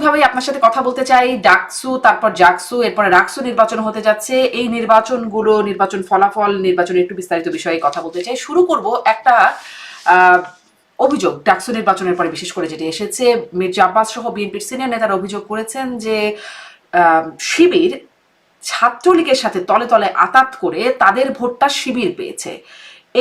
ভাবে আপনার সাথে কথা বলতে চাই। ডাকসু, তারপর জাকসু, এরপরে রাকসু নির্বাচন হতে যাচ্ছে। এই নির্বাচনগুলো, নির্বাচন ফলাফল, নির্বাচনের একটু বিস্তারিত বিষয়ে কথা বলতে চাই। শুরু করব একটা অভিযোগ ডাকসু নির্বাচনের পরে, বিশেষ করে যেটি এসেছে, মির্জা আব্বাস সহ বিএনপির সিনিয়র নেতারা অভিযোগ করেছেন যে শিবির ছাত্রলীগের সাথে তলে তলে আতাত করে তাদের ভোটটা শিবির পেয়েছে।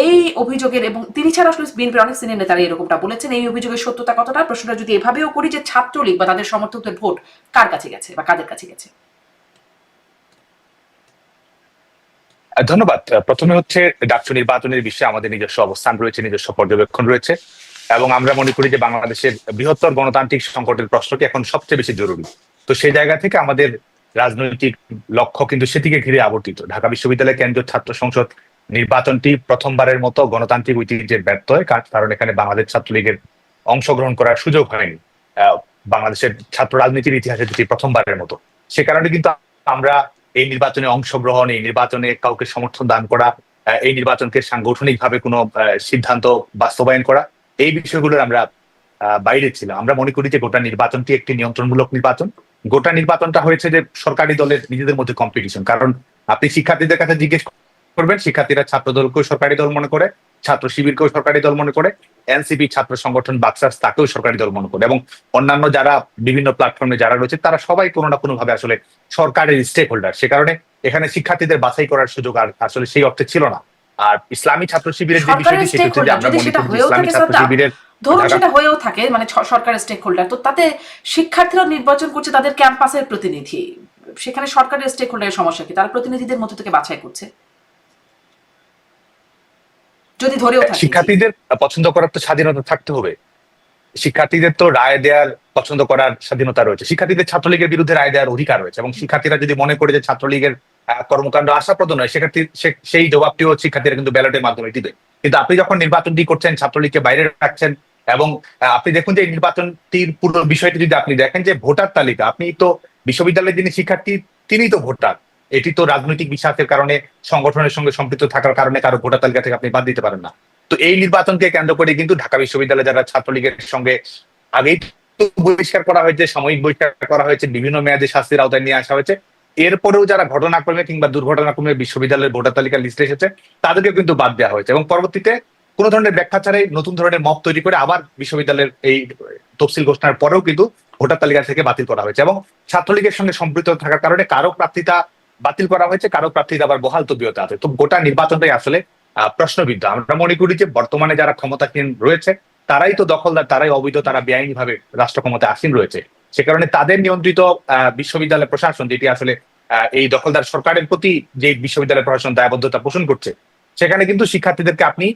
এই অভিযোগের, এবং তিনি ছাড়া আসলে বিএনপির অনেক সিনিয়র নেতারা এরকমটা বলেছেন, এই অভিযোগের সত্যতা কতটা? প্রশ্নটা যদি এভাবেও করি যে ছাত্রলীগ বা তাদের সমর্থকদের ভোট কার কাছে গেছে বা কাদের কাছে গেছে? ধন্যবাদ। প্রথমে হচ্ছে ডাকসু নির্বাচনের বিষয়ে আমাদের নিজস্ব অবস্থান রয়েছে, নিজস্ব পর্যবেক্ষণ রয়েছে, এবং আমরা মনে করি যে বাংলাদেশের বৃহত্তর গণতান্ত্রিক সংকটের প্রশ্নটি এখন সবচেয়ে বেশি জরুরি। তো সেই জায়গা থেকে আমাদের রাজনৈতিক লক্ষ্য কিন্তু সেটিকে ঘিরে আবর্তিত। ঢাকা বিশ্ববিদ্যালয় কেন্দ্রীয় ছাত্র সংসদ নির্বাচনটি প্রথমবারের মতো গণতান্ত্রিক ঐতিহ্যের ব্যর্থ হয়, কারণ এখানে বাংলাদেশ ছাত্রলীগের অংশগ্রহণ করার সুযোগ হয়নি। বাংলাদেশের ছাত্র রাজনীতির ইতিহাসে যেটি প্রথমবারের মতো। সে কারণে কিন্তু আমরা এই নির্বাচনে অংশগ্রহণ, এই নির্বাচনে কাউকে সমর্থন দান করা, এই নির্বাচনকে সাংগঠনিকভাবে কোনো সিদ্ধান্ত বাস্তবায়ন করা, এই বিষয়গুলোর আমরা বাইরে ছিলাম। আমরা মনে করি যে গোটা নির্বাচনটি একটি নিয়ন্ত্রণমূলক নির্বাচন। গোটা নির্বাচনটা হয়েছে যে সরকারি দলের নিজেদের মধ্যে কম্পিটিশন। কারণ আপনি শিক্ষার্থীদের কাছে জিজ্ঞেস করবেন, শিক্ষার্থীরা ছাত্র দলকেও সরকারি দল মনে করে, ছাত্র শিবিরকেও সরকারি দল মনে করে, এনসিপি ছাত্র সংগঠন বাকসাস তাকেও সরকারি দল মনে করে, এবং অন্যান্য যারা বিভিন্ন প্ল্যাটফর্মে যারা রয়েছে তারা সবাই কোনো না কোনো ভাবে আসলে সরকারের স্টেক হোল্ডার। সে কারণে এখানে শিক্ষার্থীদের বাছাই করার সুযোগ আর আসলে সেই অর্থে ছিল না। আর ইসলামী ছাত্র শিবিরের যে বিষয়টি, সেটা হচ্ছে যে আমরা মনে করি ইসলামী ছাত্র শিবিরের, ধরুন সেটা হয়েও থাকে, মানে সরকারের স্টেক হোল্ডার, তো তাতে শিক্ষার্থীরা নির্বাচন করছে তাদের ক্যাম্পাসের প্রতিনিধি, সেখানে সরকারের স্টেক হোল্ডারের সমস্যা কি? তারা প্রতিনিধিদের মধ্যে থেকে বাছাই করছে, যদি ধরেও থাকে। শিক্ষার্থীদের পছন্দ করার তো স্বাধীনতা থাকতে হবে। শিক্ষার্থীদের তো রায় দেওয়ার, পছন্দ করার স্বাধীনতা রয়েছে। শিক্ষার্থীদের ছাত্রলীগের বিরুদ্ধে রায় দেওয়ার অধিকার রয়েছে, এবং শিক্ষার্থীরা যদি মনে করে যে ছাত্রলীগের কর্মকাণ্ড আশাপ্রদ নয়, সেক্ষেত্রে সেই জবাবটিও শিক্ষার্থীরা কিন্তু ব্যালটের মাধ্যমে দিবে। কিন্তু আপনি যখন নির্বাচনটি করছেন, ছাত্রলীগকে বাইরে রাখছেন, এবং আপনি দেখুন যে এই নির্বাচনটির পুরো বিষয়টি যদি আপনি দেখেন যে ভোটার তালিকা, আপনি তো বিশ্ববিদ্যালয়ের যিনি শিক্ষার্থী তিনি তো ভোটার। এটি তো রাজনৈতিক বিশ্বাসের কারণে, সংগঠনের সঙ্গে সম্পৃক্ত থাকার কারণে কারো ভোটার তালিকা থেকে আপনি বাদ দিতে পারেন না। তো এই নির্বাচনকে কেন্দ্র করে কিন্তু ঢাকা বিশ্ববিদ্যালয়ে যারা ছাত্রলীগের সঙ্গে আগেই বহিষ্কার করা হয়েছে, সাময়িক বহিষ্কার করা হয়েছে, বিভিন্ন মেয়াদে শাস্তির আওতায় নিয়ে আসা হয়েছে, এরপরেও যারা ঘটনাক্রমে কিংবা দুর্ঘটনাক্রমে বিশ্ববিদ্যালয়ের ভোটার তালিকা লিস্টে এসেছে তাদেরকে কিন্তু বাদ দেওয়া হয়েছে, এবং পরবর্তীতে কোনো ধরনের ব্যাখ্যা ছাড়াই নতুন ধরনের মব তৈরি করে আবার বিশ্ববিদ্যালয়ের এই তফসিল ঘোষণার পরেও কিন্তু ভোটার তালিকা থেকে বাতিল করা হয়েছে, এবং ছাত্রলীগের সঙ্গে সম্পৃক্ত থাকার কারণে কারো প্রার্থিতা বাতিল করা হয়েছে, কারো প্রার্থিতা আবার বহাল তবিয়তে আছে। তো গোটা নির্বাচনটাই আসলে প্রশ্নবিদ্ধ। আমরা মনে করি যে বর্তমানে যারা ক্ষমতাসীন রয়েছে তারাই তো দখলদার, তারাই অবৈধ, তারা বেআইনি ভাবে রাষ্ট্র ক্ষমতায় আসীন রয়েছে। সে কারণে তাদের নিয়ন্ত্রিত বিশ্ববিদ্যালয় প্রশাসন, যেটি আসলে এই দখলদার সরকারের প্রতি যে বিশ্ববিদ্যালয় প্রশাসন দায়বদ্ধতা পোষণ করছে, সেখানে কিন্তু শিক্ষার্থীদেরকে আপনি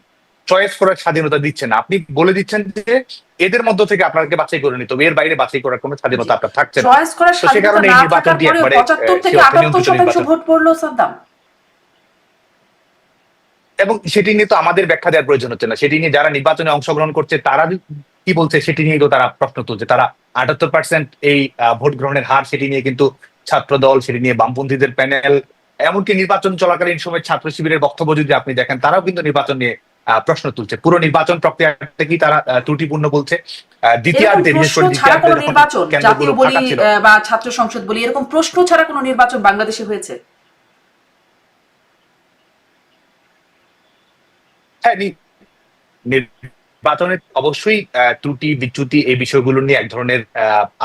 চয়েস করার স্বাধীনতা দিচ্ছেন না। আপনি বলে দিচ্ছেন যে এদের মধ্য থেকে আপনাকে বাছাই করে নিতে হবে, এর বাইরে বাছাই করার কোনো স্বাধীনতা আপনার থাকছে না। তো সে কারণে এই নির্বাচনটি একবারে 75 থেকে 78% ভোট পড়লো সাদ্দাম, এবং সেটি নিয়ে তো আমাদের ব্যাখ্যা দেওয়ার প্রয়োজন হচ্ছে না। সেটি নিয়ে যারা নির্বাচনে অংশগ্রহণ করছে তারা কি বলছে সেটি নিয়ে তো তারা প্রশ্ন তুলছে। তারা 78% এই ভোট গ্রহণের হার, সেটি নিয়ে কিন্তু ছাত্র দল, সেটি নিয়ে বামপন্থীদের প্যানেল, এমনকি নির্বাচন চলাকালীন সময় ছাত্র শিবিরের বক্তব্য যদি আপনি দেখেন, তারাও কিন্তু নির্বাচন নিয়ে প্রশ্ন তুলছে। পুরো নির্বাচন প্রক্রিয়াটা কি তারা ত্রুটিপূর্ণ বলছে। দ্বিতীয়ার্ধে বিশেষ করে দ্বিতীয়ার্ধে নির্বাচন, জাতীয় বলি বা ছাত্র সংসদ বলি, এরকম প্রশ্ন ছাড়া কোনো নির্বাচন বাংলাদেশে হয়েছে? হ্যাঁ, নির্বাচনের অবশ্যই ত্রুটি বিচ্যুতি এই বিষয়গুলো নিয়ে এক ধরনের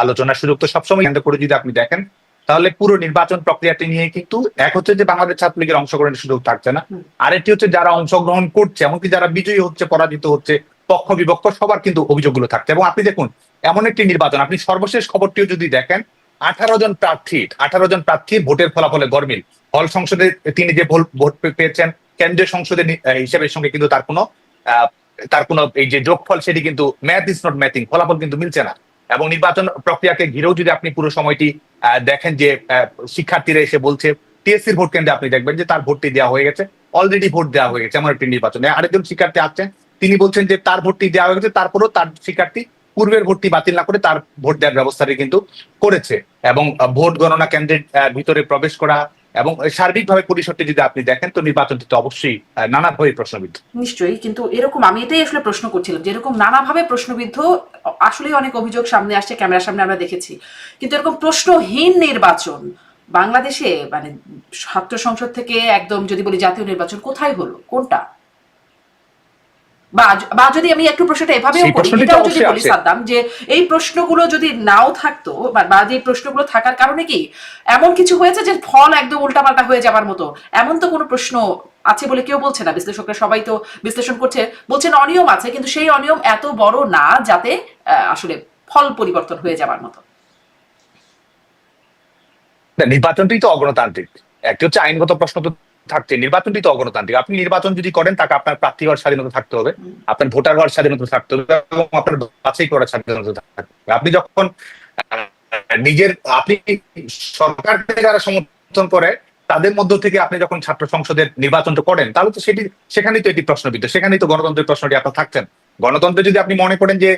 আলোচনার সুযোগ তো সবসময় কেন্দ্র করে যদি আপনি দেখেন, তাহলে পুরো নির্বাচন প্রক্রিয়াটি নিয়ে কিন্তু এক হচ্ছে যে বাংলাদেশ ছাত্রলীগের অংশগ্রহণের সুযোগ থাকছে না, আরেকটি হচ্ছে যারা অংশগ্রহণ করছে, এমনকি যারা বিজয়ী হচ্ছে, পরাজিত হচ্ছে, পক্ষ বিপক্ষ সবার কিন্তু অভিযোগগুলো থাকছে। এবং আপনি দেখুন এমন একটি নির্বাচন, আপনি সর্বশেষ খবরটিও যদি দেখেন, 18 জন প্রার্থীর ভোটের ফলাফলে গরমিল। হল সংসদে তিনি যে ভোট পেয়েছেন, কেন্দ্রীয় সংসদের হিসেবের সঙ্গে কিন্তু তার কোনো এই যে যোগফল, সেটি কিন্তু ম্যাথ ইজ নট ম্যাথিং, ফলাফল কিন্তু মিলছে না। এবং নির্বাচন প্রক্রিয়াকে ঘিরেও যদি আপনি পুরো সময়টি দেখেন যে শিক্ষার্থীরা এসে বলছে, টিএসসির ভোট কেন্দ্রে আপনি দেখবেন যে তার ভোটটি দেওয়া হয়ে গেছে, অলরেডি ভোট দেওয়া হয়ে গেছে এমন একটি নির্বাচনে। আরেকজন শিক্ষার্থী আসছেন, তিনি বলছেন যে তার ভোটটি দেওয়া হয়ে গেছে, তারপরেও তার শিক্ষার্থী পূর্বের ভোটটি বাতিল না করে তার ভোট দেওয়ার ব্যবস্থাটি কিন্তু করেছে। এবং ভোট গণনা কেন্দ্রের ভিতরে প্রবেশ করা, এবং সার্বিকভাবে পরিসরটি যদি আপনি দেখেন তো নির্বাচনটি তো অবশ্যই নানাভাবে প্রশ্নবিদ্ধ। নিশ্চয়ই, কিন্তু এরকম আমি এটাই আসলে প্রশ্ন করছিলাম যে এরকম নানাভাবে প্রশ্নবিদ্ধ, আসলে অনেক অভিযোগ সামনে আসছে, ক্যামেরার সামনে আমরা দেখেছি, কিন্তু এরকম প্রশ্নহীন নির্বাচন বাংলাদেশে মানে ছাত্র সংসদ থেকে একদম যদি বলি জাতীয় নির্বাচন কোথায় হলো, কোনটা? বা যদি আমি একটু প্রশ্নটা এভাবেও সেই করি, প্রশ্নটি তো এটাও যদি অবশ্যই বলি আছে। সাদ্দাম, যে এই প্রশ্নগুলো যদি নাও থাকতো বা যে প্রশ্নগুলো থাকার কারণে কি এমন কিছু হয়েছে যে ফল একদম উল্টাপাল্টা হয়ে যাবার মতো এমন তো কোনো প্রশ্ন আছে বলে কেউ বলছে না। বিশ্লেষকরা সবাই তো বিশ্লেষণ করছে, বলছেন অনিয়ম আছে, কিন্তু সেই অনিয়ম এত বড় না যাতে আসলে ফল পরিবর্তন হয়ে যাবার মতো। না, নির্বাচনটি তো অগণতান্ত্রিক। একটি হচ্ছে আইনগত প্রশ্ন তো থাকছে, নির্বাচনটি তো অগণতান্ত্রিক। আপনি নির্বাচন যদি করেন তাকে আপনার প্রার্থী হওয়ার স্বাধীনতা থাকতে হবে, আপনার ভোটার হওয়ার স্বাধীনতা থাকতে হবে, এবং আপনার বাছাই করার স্বাধীনতা থাকতে হবে। আপনি যখন আপনি সরকারকে যারা সমর্থন করে তাদের মধ্য থেকে আপনি যখন ছাত্র সংসদের নির্বাচনটা করেন তাহলে তো সেখানেই তো এটি প্রশ্নবিদ্ধ, সেখানেই তো গণতন্ত্রের প্রশ্নটি আপনার থাকছেন। গণতন্ত্রে যদি আপনি মনে করেন যে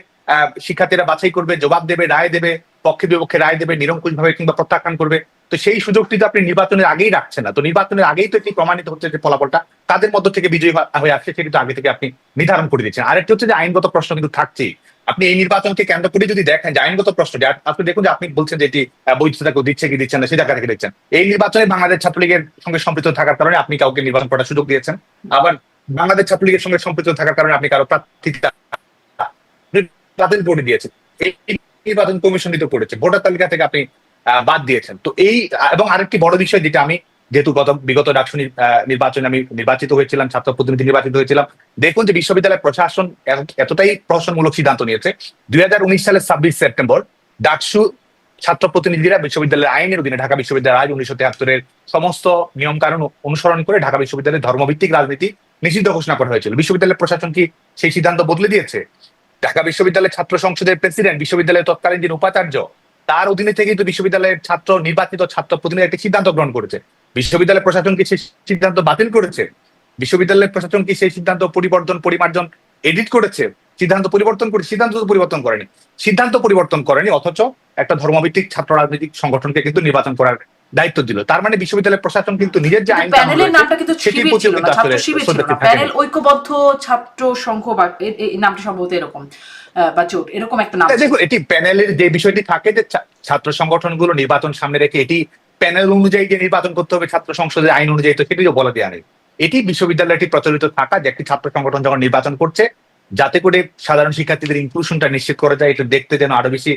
শিক্ষার্থীরা বাছাই করবে, জবাব দেবে, রায় দেবে, পক্ষে বিপক্ষে রায় দেবে, নিরঙ্কুশ ভাবে কিংবা প্রত্যাখ্যান করবে, তো সেই সুযোগটি তো আপনি নির্বাচনের আগেই রাখছেন না। তো নির্বাচনের আগেই তো এটি প্রমাণিত হচ্ছে যে ফলাফলটা তাদের মধ্য থেকে বিজয়ী হয়ে আসছে, সেটি তো আগে থেকে আপনি নির্ধারণ করে দিচ্ছেন। আরেকটি হচ্ছে যে আইনগত প্রশ্ন কিন্তু থাকছেই। আপনি এই নির্বাচনকে কেন্দ্র করে যদি দেখেন যে আইনগত প্রশ্নটি, আপনি দেখুন যে আপনি বলছেন যে এটি বৈধতা কেউ দিচ্ছে কি দিচ্ছেন না, সে জায়গা থেকে দেখছেন। এই নির্বাচনে বাংলাদেশ ছাত্রলীগের সঙ্গে সম্পৃক্ত থাকার কারণে আপনি কাউকে নির্বাচন করার সুযোগ দিয়েছেন, আবার বাংলাদেশ ছাত্রলীগের সঙ্গে সম্পৃক্ত থাকার কারণে আপনি কারো প্রার্থী বাতিল করে দিয়েছেন। এই নির্বাচন কমিশন তো করেছে, ভোটার তালিকা থেকে আপনি বাদ দিয়েছেন। তো এই এবং আরেকটি বড় বিষয় যেটা আমি যেহেতু বিগত ডাকসু নির্বাচনে আমি নির্বাচিত হয়েছিলাম, ছাত্র প্রতিনিধি নির্বাচিত হয়েছিলাম, দেখুন যে বিশ্ববিদ্যালয় প্রশাসন এতটাই প্রশাসনমূলক সিদ্ধান্ত নিয়েছে। 2019 সালের 26 সেপ্টেম্বর ডাকসু ছাত্র প্রতিনিধিরা বিশ্ববিদ্যালয়ের আইনের অধীনে ঢাকা বিশ্ববিদ্যালয় আইন 1973-এর সমস্ত নিয়ম কানুন অনুসরণ করে ঢাকা বিশ্ববিদ্যালয়ের ধর্মভিত্তিক রাজনীতি নিষিদ্ধ ঘোষণা করা হয়েছিল। বিশ্ববিদ্যালয়ের প্রশাসন কি সেই সিদ্ধান্ত বদলে দিয়েছে? ঢাকা বিশ্ববিদ্যালয়ের ছাত্র সংসদের প্রেসিডেন্ট, বিশ্ববিদ্যালয়ের তৎকালীন যিনি উপাচার্য, তার অধীনে থেকেই তো বিশ্ববিদ্যালয়ের নির্বাচিত ছাত্র প্রতিনিধি একটি সিদ্ধান্ত গ্রহণ করেছে। বিশ্ববিদ্যালয় প্রশাসন কি সেই সিদ্ধান্ত বাতিল করেছে? বিশ্ববিদ্যালয়ের প্রশাসন কি সেই সিদ্ধান্ত পরিমার্জন এডিট করেছে? সিদ্ধান্ত পরিবর্তন করে? সিদ্ধান্ত তো পরিবর্তন করেনি। সিদ্ধান্ত পরিবর্তন করেনি, অথচ একটা ধর্মভিত্তিক ছাত্র রাজনৈতিক সংগঠনকে কিন্তু নির্বাচন করার দায়িত্ব দিল। তার মানে বিশ্ববিদ্যালয় প্রশাসন কিন্তু নিজের যে আইন প্যানেলের নামটা কিন্তু সেটির শিবির প্রতিও ছিল না, কিন্তু ছাত্র আসলে শিবির ছিল শ্রদ্ধা না, থাকেনি। প্যানেল ঐক্যবদ্ধ ছাত্র সংঘ বা এই নামটা সম্ভবত এরকম, বা জোট এরকম একটা নাম ছিল। দেখুন, এটি প্যানেলের যে বিষয়টি থাকে যে ছাত্র সংগঠনগুলো নির্বাচন সামনে রেখে এটি প্যানেল অনুযায়ী যে নির্বাচন করতে হবে ছাত্র সংসদের আইন অনুযায়ী, তো সেটিও বলে দেওয়া নেই। এটি বিশ্ববিদ্যালয়টি প্রচলিত থাকা যে একটি ছাত্র সংগঠন যখন নির্বাচন করছে যাতে করে সাধারণ শিক্ষার্থীদের ইনক্লুশনটা নিশ্চিত করা যায়, এটা দেখতে যেন আরো বেশি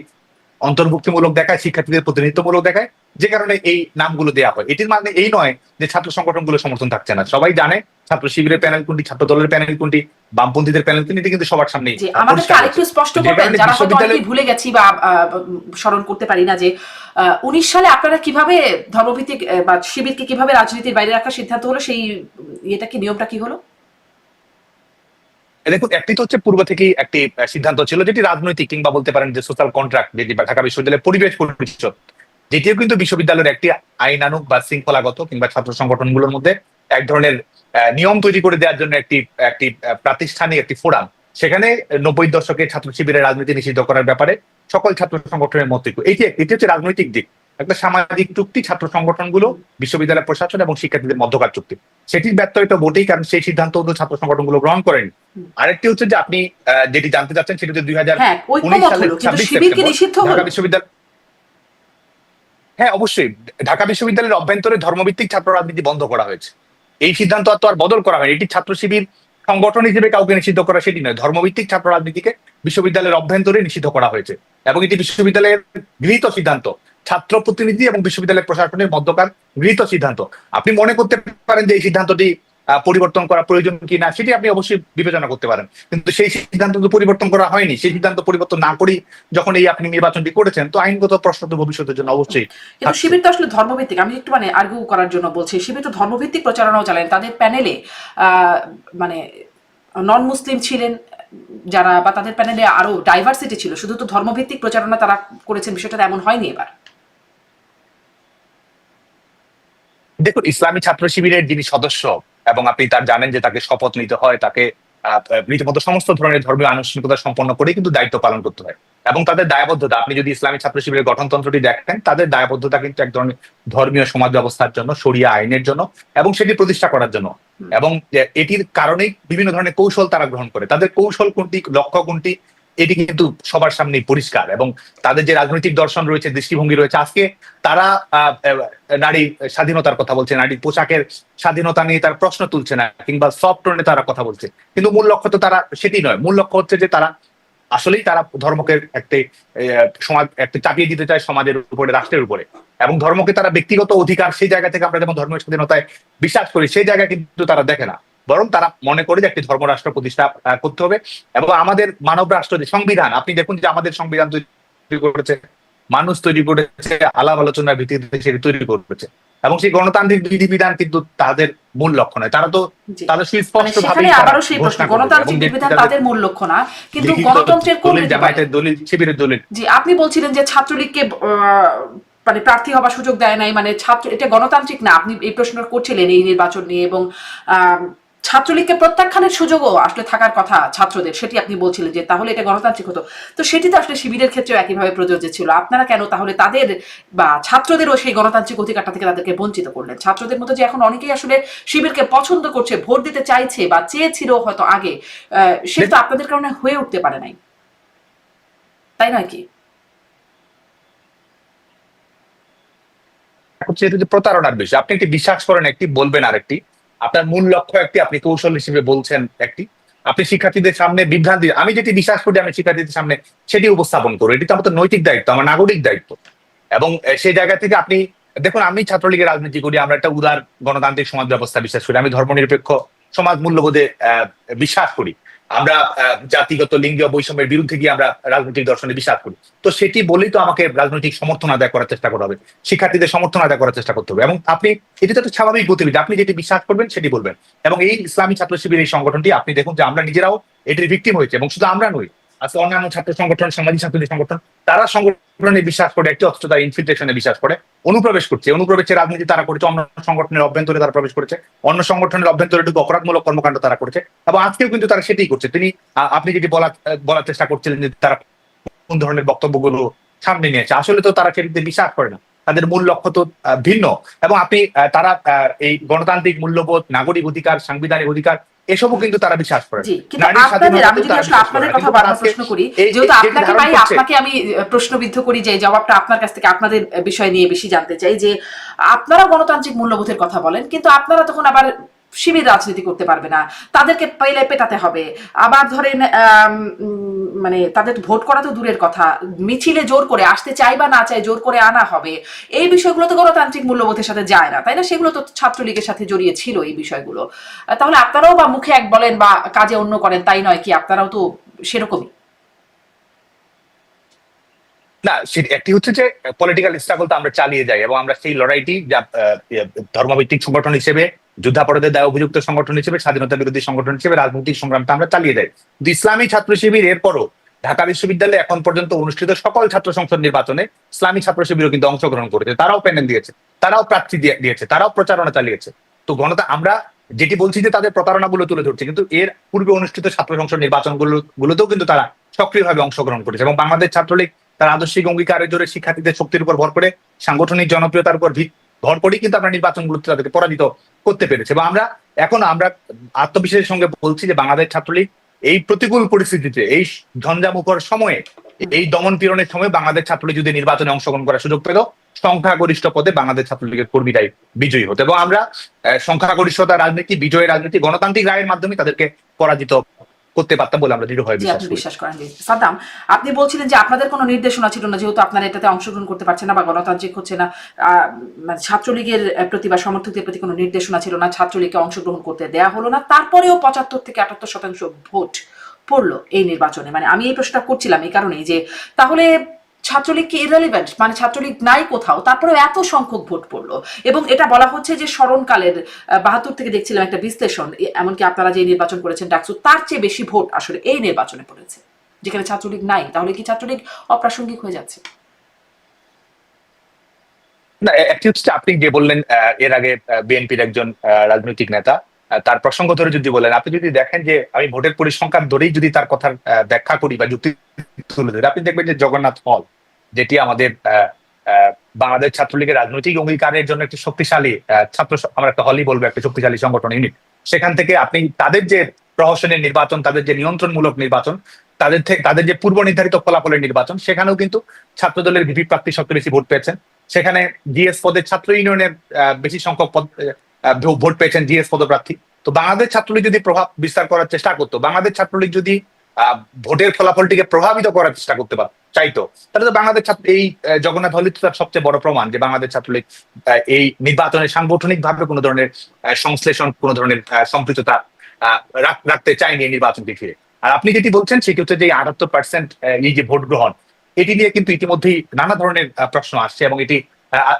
অন্তর্ভুক্তিমূলক দেখায়, শিক্ষার্থীদের প্রতিনিধিত্বমূলক দেখায়, যে কারণে এই নামগুলো দেওয়া হয়। এটির মানে এই নয় যে ছাত্র সংগঠনগুলো সমর্থন থাকছে না। সবাই জানে ছাত্র শিবিরের প্যানেল কোনটি, ছাত্র দলের প্যানেল কোনটি, বামপন্থীদের প্যানেল কোনটি, কিন্তু সবার সামনেই যে আমাদেরকে পরিষ্কার আরেকটু হচ্ছে। স্পষ্ট যে করবেন, কারণে যারা হয়তো বিশ্ববিদ্যালয় অনেকেই ভুলে গেছি বা স্মরণ করতে পারি না, যে 19 সালে আপনারা কিভাবে ধর্মভিত্তিক বা শিবিরকে কিভাবে রাজনীতির বাইরে রাখার সিদ্ধান্ত হলো, সেই এটা কি নিয়মটা কি হলো? দেখুন, একটি তো হচ্ছে পূর্ব থেকেই একটি সিদ্ধান্ত ছিল যেটি রাজনৈতিক কিংবা বলতে পারেন যে সোশ্যাল কন্ট্রাক্ট, যেটি ঢাকা বিশ্ববিদ্যালয়ের পরিবেশ পরিচ্ছদ, যেটিও কিন্তু বিশ্ববিদ্যালয়ের একটি আইনানুগ বা শৃঙ্খলাগত কিংবা ছাত্র সংগঠনগুলোর মধ্যে এক ধরনের নিয়ম তৈরি করে দেওয়ার জন্য একটি একটি প্রাতিষ্ঠানিক একটি ফোরাম। সেখানে 90 দশকে ছাত্র শিবিরের রাজনীতি নিষিদ্ধ করার ব্যাপারে সকল ছাত্র সংগঠনের মত এটি হচ্ছে রাজনৈতিক দিক, একটা সামাজিক চুক্তি ছাত্র সংগঠনগুলো, বিশ্ববিদ্যালয় প্রশাসন এবং শিক্ষার্থীদের মধ্যকার চুক্তি। সেটির ব্যর্থতা বটেই, কারণ সেই সিদ্ধান্ত ছাত্র সংগঠনগুলো গ্রহণ করেনি। আরেকটি হচ্ছে যে আপনি যেটি জানতে চাচ্ছেন সেটি হচ্ছে 2019 সালের 26 সেপ্টেম্বর ঢাকা বিশ্ববিদ্যালয়, হ্যাঁ অবশ্যই, ঢাকা বিশ্ববিদ্যালয়ের অভ্যন্তরে ধর্মভিত্তিক ছাত্র রাজনীতি বন্ধ করা হয়েছে। এই সিদ্ধান্ত আর বদল করা হয়নি। এটি ছাত্র শিবির সংগঠন হিসেবে কাউকে নিষিদ্ধ করা সেটি নয়, ধর্মভিত্তিক ছাত্র রাজনীতিকে বিশ্ববিদ্যালয়ের অভ্যন্তরে নিষিদ্ধ করা হয়েছে এবং এটি বিশ্ববিদ্যালয়ের গৃহীত সিদ্ধান্ত, ছাত্র প্রতিনিধি এবং বিশ্ববিদ্যালয় প্রশাসনের মধ্যকার গৃহীত সিদ্ধান্ত। আপনি মনে করতে পারেন যে এই সিদ্ধান্তটি পরিবর্তন করা প্রয়োজন কি না, সেটি আপনি অবশ্যই বিবেচনা করতে পারেন, কিন্তু সেই সিদ্ধান্ত তো পরিবর্তন করা হয়নি। সেই সিদ্ধান্ত পরিবর্তন না করেই যখন এই আপনি নির্বাচনটি করেছেন, তো আইনগত প্রশ্ন তো ভবিষ্যতের জন্য অবশ্যই কিন্তু থাকছে। শিবির তো আসলে ধর্মভিত্তিক, আমি একটু মানে আর্গু করার জন্য বলছি, শিবির তো ধর্মভিত্তিক প্রচারণাও চালান, তাদের প্যানেলে মানে নন মুসলিম ছিলেন যারা, বা তাদের প্যানেলে আরো ডাইভার্সিটি ছিল, শুধু তো ধর্মভিত্তিক প্রচারণা তারা করেছেন, বিষয়টা এমন হয়নি এবার। দেখুন, ইসলামী ছাত্র শিবিরের যিনি সদস্য এবং আপনি তার জানেন যে তাকে শপথ নিতে হয়, তাকে রীতিমতো সমস্ত ধরনের ধর্মীয় আনুষ্ঠানিকতা সম্পন্ন করে কিন্তু দায়িত্ব পালন করতে হয়। এবং তাদের দায়বদ্ধতা, আপনি যদি ইসলামী ছাত্র শিবিরের গঠনতন্ত্রটি দেখেন, তাদের দায়বদ্ধতা কিন্তু এক ধরনের ধর্মীয় সমাজ ব্যবস্থার জন্য, শরিয়া আইনের জন্য এবং সেটি প্রতিষ্ঠা করার জন্য। এবং এটির কারণেই বিভিন্ন ধরনের কৌশল তারা গ্রহণ করে। তাদের কৌশল কোনটি, লক্ষ্য কোনটি, এটি কিন্তু সবার সামনেই পরিষ্কার। এবং তাদের যে রাজনৈতিক দর্শন রয়েছে, দৃষ্টিভঙ্গি রয়েছে, আজকে তারা নারী স্বাধীনতার কথা বলছে, নারী পোশাকের স্বাধীনতা নিয়ে তার প্রশ্ন তুলছে না, কিংবা সফট টোনে তারা কথা বলছে, কিন্তু মূল লক্ষ্য তো তারা সেটি নয়। মূল লক্ষ্য হচ্ছে যে তারা আসলেই তারা ধর্মকে সমাজ চাপিয়ে দিতে চায় সমাজের উপরে, রাষ্ট্রের উপরে। এবং ধর্মকে তারা ব্যক্তিগত অধিকার, সেই জায়গা থেকে আমরা যেমন ধর্মের স্বাধীনতায় বিশ্বাস করি, সেই জায়গা কিন্তু তারা দেখে না, বরং তারা মনে করে যে একটি ধর্মরাষ্ট্র প্রতিষ্ঠা করতে হবে। এবং আমাদের মানব রাষ্ট্র যে সংবিধান, আপনি দেখুন যে আমাদের সংবিধান তৈরি করেছে মানুষ, তৈরি করেছে আলাপ আলোচনার ভিত্তিতে সেটি তৈরি করেছে। এবং সেই গণতান্ত্রিক বিধিবিধান কিন্তু তাদের মূল লক্ষ্য নয়। তারা তো তাদের সুস্পষ্ট ভাবে আবারও সেই প্রশ্ন, গণতান্ত্রিক বিধিবিধান তাদের মূল লক্ষ্য না, কিন্তু গণতন্ত্রের কোন জামায়াতের দলিল, শিবিরের দলিল। জি, আপনি বলছিলেন যে ছাত্রলীগকে মানে প্রার্থী হবার সুযোগ দেয় নাই, মানে ছাত্র, এটা গণতান্ত্রিক না, আপনি এই প্রশ্ন করছিলেন এই নির্বাচন নিয়ে। এবং ছাত্রলীগকে প্রত্যাখ্যানের সুযোগও আসলে থাকার কথা ছাত্রদের, সেটি আপনি বলছিলেন যে তাহলে এটা গণতান্ত্রিক হতো। তো সেটি তো আসলে শিবিরের ক্ষেত্রেও একইভাবে প্রযোজ্য ছিল। আপনারা কেন তাহলে তাদের বা ছাত্রদেরও সেই গণতান্ত্রিক অধিকারটা থেকে তাদেরকে বঞ্চিত করলেন? ছাত্রদের মধ্যে যে এখন অনেকেই আসলে শিবিরকে পছন্দ করছে, ভোট দিতে চাইছে বা চেয়েছিল হয়তো আগে, সেটা তো আপনাদের কারণে হয়ে উঠতে পারে নাই, তাই নয় কি? হচ্ছে এটা যে প্রতারণার বিষয়। আপনি একটি বিশ্বাস করেন একটি, বলবেন আরেকটি, আপনার মূল লক্ষ্য একটি, আপনি কৌশল হিসেবে বলছেন একটি, আপনি শিক্ষার্থীদের সামনে বিভ্রান্তি, আমি যেটি বিশ্বাস করি আমি শিক্ষার্থীদের সামনে সেটি উপস্থাপন করবো, এটি তো আমাদের নৈতিক দায়িত্ব, আমার নাগরিক দায়িত্ব। এবং সেই জায়গা থেকে আপনি দেখুন, আমি ছাত্রলীগের রাজনীতি করি, আমরা একটা উদার গণতান্ত্রিক সমাজ ব্যবস্থা বিশ্বাস করি, আমি ধর্মনিরপেক্ষ সমাজ মূল্যবোধে বিশ্বাস করি, আমরা জাতিগত লিঙ্গীয় বৈষম্যের বিরুদ্ধে গিয়ে আমরা রাজনৈতিক দর্শনে বিশ্বাস করি। তো সেটি বলেই তো আমাকে রাজনৈতিক সমর্থন আদায় করার চেষ্টা করতে হবে, শিক্ষার্থীদের সমর্থন আদায় করার চেষ্টা করতে হবে। এবং আপনি, এটি তো একটা স্বাভাবিক গতিবিধি, আপনি যেটি বিশ্বাস করবেন সেটি বলবেন। এবং এই ইসলামী ছাত্র শিবির এই সংগঠনটি, আপনি দেখুন যে আমরা নিজেরাও এটির ভিকটিম হয়েছে। এবং শুধু আমরা নই, আজকে অন্যান্য ছাত্র সংগঠন, সামাজিক ছাত্রলীগ সংগঠন, তারা সংগঠনে বিশ্বাস করে একটি, অথচ তারা ইনফিলট্রেশনে বিশ্বাস করে, অনুপ্রবেশ করছে, অনুপ্রবেশের রাজনীতি তারা করেছে, অন্য সংগঠনের অভ্যন্তরে তারা প্রবেশ করেছে, অন্য সংগঠনের অভ্যন্তরে ঢুকে অপরাধমূলক কর্মকাণ্ড তারা করেছে। এবং আজকেও কিন্তু তারা সেটাই করছে। আপনি যেটি বলার চেষ্টা করছিলেন যে তারা কোন ধরনের বক্তব্যগুলো সামনে নিয়েছে, আসলে তো তারা সেটিতে বিশ্বাস করে না, তাদের মূল লক্ষ্য তো ভিন্ন। এবং আপনি তারা এই গণতান্ত্রিক মূল্যবোধ, নাগরিক অধিকার, সাংবিধানিক অধিকার, এসবও কিন্তু তারা বিশ্বাস করে। আপনাকে আমি প্রশ্নবিদ্ধ করি, যে জবাবটা আপনার কাছ থেকে, আপনাদের বিষয় নিয়ে বেশি জানতে চাই, যে আপনারা গণতান্ত্রিক মূল্যবোধের কথা বলেন, কিন্তু আপনারা তখন আবার শিবির রাজনীতি করতে পারবে না, তাদেরকে পেলে পেটাতে হবে। আবার ধরেন মানে তাদের ভোট করা তো দূরের কথা, মিছিলে জোর করে আসতে চাই বা না চাই জোর করে আনা হবে, এই বিষয়গুলো তো গণতান্ত্রিক মূল্যবোধের সাথে যায় না, তাই না? সেগুলো তো ছাত্রলীগের সাথে জড়িয়ে ছিল এই বিষয়গুলো। তাহলে আপনারাও বা মুখে এক বলেন বা কাজে অন্য করেন, তাই নয় কি? আপনারাও তো সেরকমই। না, একটি হচ্ছে যে পলিটিক্যাল স্ট্রাগল তো আমরা চালিয়ে যাই, এবং আমরা সেই লড়াইটি যা ধর্মভিত্তিক সংগঠন হিসেবে, যুদ্ধাপরাধের দায় অভিযুক্ত সংগঠন হিসেবে, স্বাধীনতা বিরোধী সংগঠন হিসেবে রাজনৈতিক সংগ্রামটা আমরা চালিয়ে যাই। কিন্তু ইসলামী ছাত্র শিবির এরপরও ঢাকা বিশ্ববিদ্যালয়ে এখন পর্যন্ত অনুষ্ঠিত সকল ছাত্র সংসদ নির্বাচনে ইসলামী ছাত্র শিবিরও কিন্তু অংশগ্রহণ করেছে, তারাও প্যানেল দিয়েছে, তারাও প্রার্থী দিয়েছে, তারাও প্রচারণা চালিয়েছে। তো আমরা যেটি বলছি যে তাদের প্রতারণাগুলো তুলে ধরছে, কিন্তু এর পূর্বে অনুষ্ঠিত ছাত্র সংসদ নির্বাচন গুলোতেও কিন্তু তারা সক্রিয়ভাবে অংশগ্রহণ করেছে। এবং বাংলাদেশ ছাত্রলীগ তার আদর্শিক অঙ্গীকারের জোরে, শিক্ষার্থীদের শক্তির উপর ভর করে, সাংগঠনিক জনপ্রিয়তার উপর ভর করেই কিন্তু আমরা নির্বাচনগুলোতে তাদেরকে পরাজিত করতে পেরেছি। এবং আমরা আত্মবিশ্বাসের সঙ্গে বলছি যে বাংলাদেশ ছাত্রলীগ এই প্রতিকূল পরিস্থিতিতে, এই ঝঞ্ঝামুখর সময়ে, এই দমন পীড়নের সময় বাংলাদেশ ছাত্রলীগ যদি নির্বাচনে অংশগ্রহণ করার সুযোগ পেল, সংখ্যাগরিষ্ঠ পদে বাংলাদেশ ছাত্রলীগের কর্মীরাই বিজয়ী হতো। এবং আমরা সংখ্যাগরিষ্ঠতা রাজনীতি, বিজয়ের রাজনীতি, গণতান্ত্রিক রায়ের মাধ্যমে তাদেরকে পরাজিত করতে পারতাম বলে আমরা দৃঢ়ভাবে বিশ্বাস করেন। সাদ্দাম, আপনি বলছিলেন যে আপনাদের কোনো নির্দেশনা ছিল না, যেহেতু আপনারা এটাতে অংশগ্রহণ করতে পারছেন না বা গণতান্ত্রিক হচ্ছে না, ছাত্রলীগের প্রতি বা সমর্থকদের প্রতি কোনো নির্দেশনা ছিল না, ছাত্রলীগকে অংশগ্রহণ করতে দেয়া হলো না, তারপরেও 75 থেকে 78% ভোট পড়লো এই নির্বাচনে। মানে আমি এই প্রশ্নটা করছিলাম এই কারণেই যে তাহলে ছাত্রলীগ কি ইররেলিভেন্ট, মানে ছাত্রলীগ নাই কোথাও, তারপরেও এত সংখ্যক ভোট পড়লো। এবং এটা বলা হচ্ছে যে স্মরণকালের 72 থেকে দেখছিলাম একটা বিশ্লেষণ, এমনকি আপনারা যে নির্বাচন করেছেন ডাকসু, তার চেয়ে বেশি ভোট আসলে এই নির্বাচনে পড়েছে, যেখানে ছাত্রলীগ নাই। তাহলে কি ছাত্রলীগ অপ্রাসঙ্গিক হয়ে যাচ্ছে? না, একটি হচ্ছে আপনি যে বললেন এর আগে বিএনপির একজন রাজনৈতিক নেতা তার প্রসঙ্গ ধরে যদি বলেন, আপনি যদি দেখেন যে আমি ভোটের পরিসংখ্যান ধরেই যদি তার কথার ব্যাখ্যা করি বা যুক্তি তুলে ধরি, আপনি দেখবেন যে জগন্নাথ হল, যেটি আমাদের বাংলাদেশ ছাত্রলীগের রাজনৈতিক অঙ্গীকারের জন্য একটি শক্তিশালী আমরা একটা হলই বলবো, একটা শক্তিশালী সংগঠন ইউনিট। সেখান থেকে আপনি তাদের যে প্রহসনের নির্বাচন, তাদের যে নিয়ন্ত্রণমূলক নির্বাচন, তাদের যে পূর্ব নির্ধারিত ফলাফলের নির্বাচন, সেখানেও কিন্তু ছাত্রদলের ভিপি প্রার্থী সবচেয়ে বেশি ভোট পেয়েছেন। সেখানে জিএস পদে ছাত্র ইউনিয়নের বেশি সংখ্যক ভোট পেয়েছেন জিএস পদপ্রার্থী। তো বাংলাদেশ ছাত্রলীগ যদি প্রভাব বিস্তার করার চেষ্টা করতো, বাংলাদেশ ছাত্রলীগ যদি ভোটের ফলাফলটিকে প্রভাবিত করার চেষ্টা করতে চাইতো, তাহলে তো বাংলাদেশ ছাত্র এই জগন্নাথ হলই তার সবচেয়ে বড় প্রমাণ যে বাংলাদেশ ছাত্রলীগ এই নির্বাচনে সাংগঠনিক ভাবে কোনো ধরনের সংশ্লেষণ, কোনো ধরনের সম্পৃক্ততা রাখতে চায়নি এই নির্বাচনকে ঘিরে। আর আপনি যেটি বলছেন সেটি হচ্ছে যে 78% এই যে ভোট গ্রহণ, এটি নিয়ে কিন্তু ইতিমধ্যেই নানা ধরনের প্রশ্ন আসছে। এবং এটি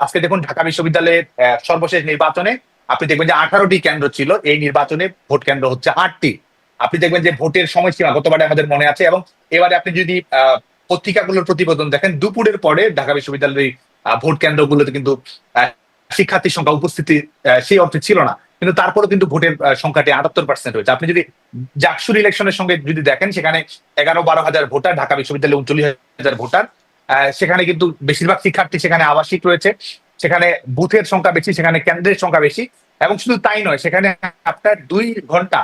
আজকে দেখুন ঢাকা বিশ্ববিদ্যালয়ের সর্বশেষ নির্বাচনে আপনি দেখবেন যে 18টি কেন্দ্র ছিল, এই নির্বাচনে ভোট কেন্দ্র হচ্ছে 8টি। আপনি দেখবেন যে ভোটের সময়সীমা গতবারে আমাদের মনে আছে, এবং এবারে আপনি যদি পত্রিকাগুলোর প্রতিবেদন দেখেন, দুপুরের পরে ঢাকা বিশ্ববিদ্যালয়ের ভোট কেন্দ্রগুলোতে কিন্তু শিক্ষার্থীর সংখ্যা উপস্থিতি সেই অর্থে ছিল না, কিন্তু তারপরে কিন্তু ভোটের সংখ্যাটি 78% হয়েছে। আপনি যদি জাকসুর ইলেকশনের সঙ্গে যদি দেখেন, সেখানে 11-12 হাজার ভোটার, ঢাকা বিশ্ববিদ্যালয়ে 39,000 ভোটার। সেখানে কিন্তু বেশিরভাগ শিক্ষার্থী সেখানে আবাসিক রয়েছে, সেখানে বুথের সংখ্যা বেশি, সেখানে কেন্দ্রের সংখ্যা বেশি। এবং শুধু তাই নয়, সেখানে আপনার 2 ঘন্টা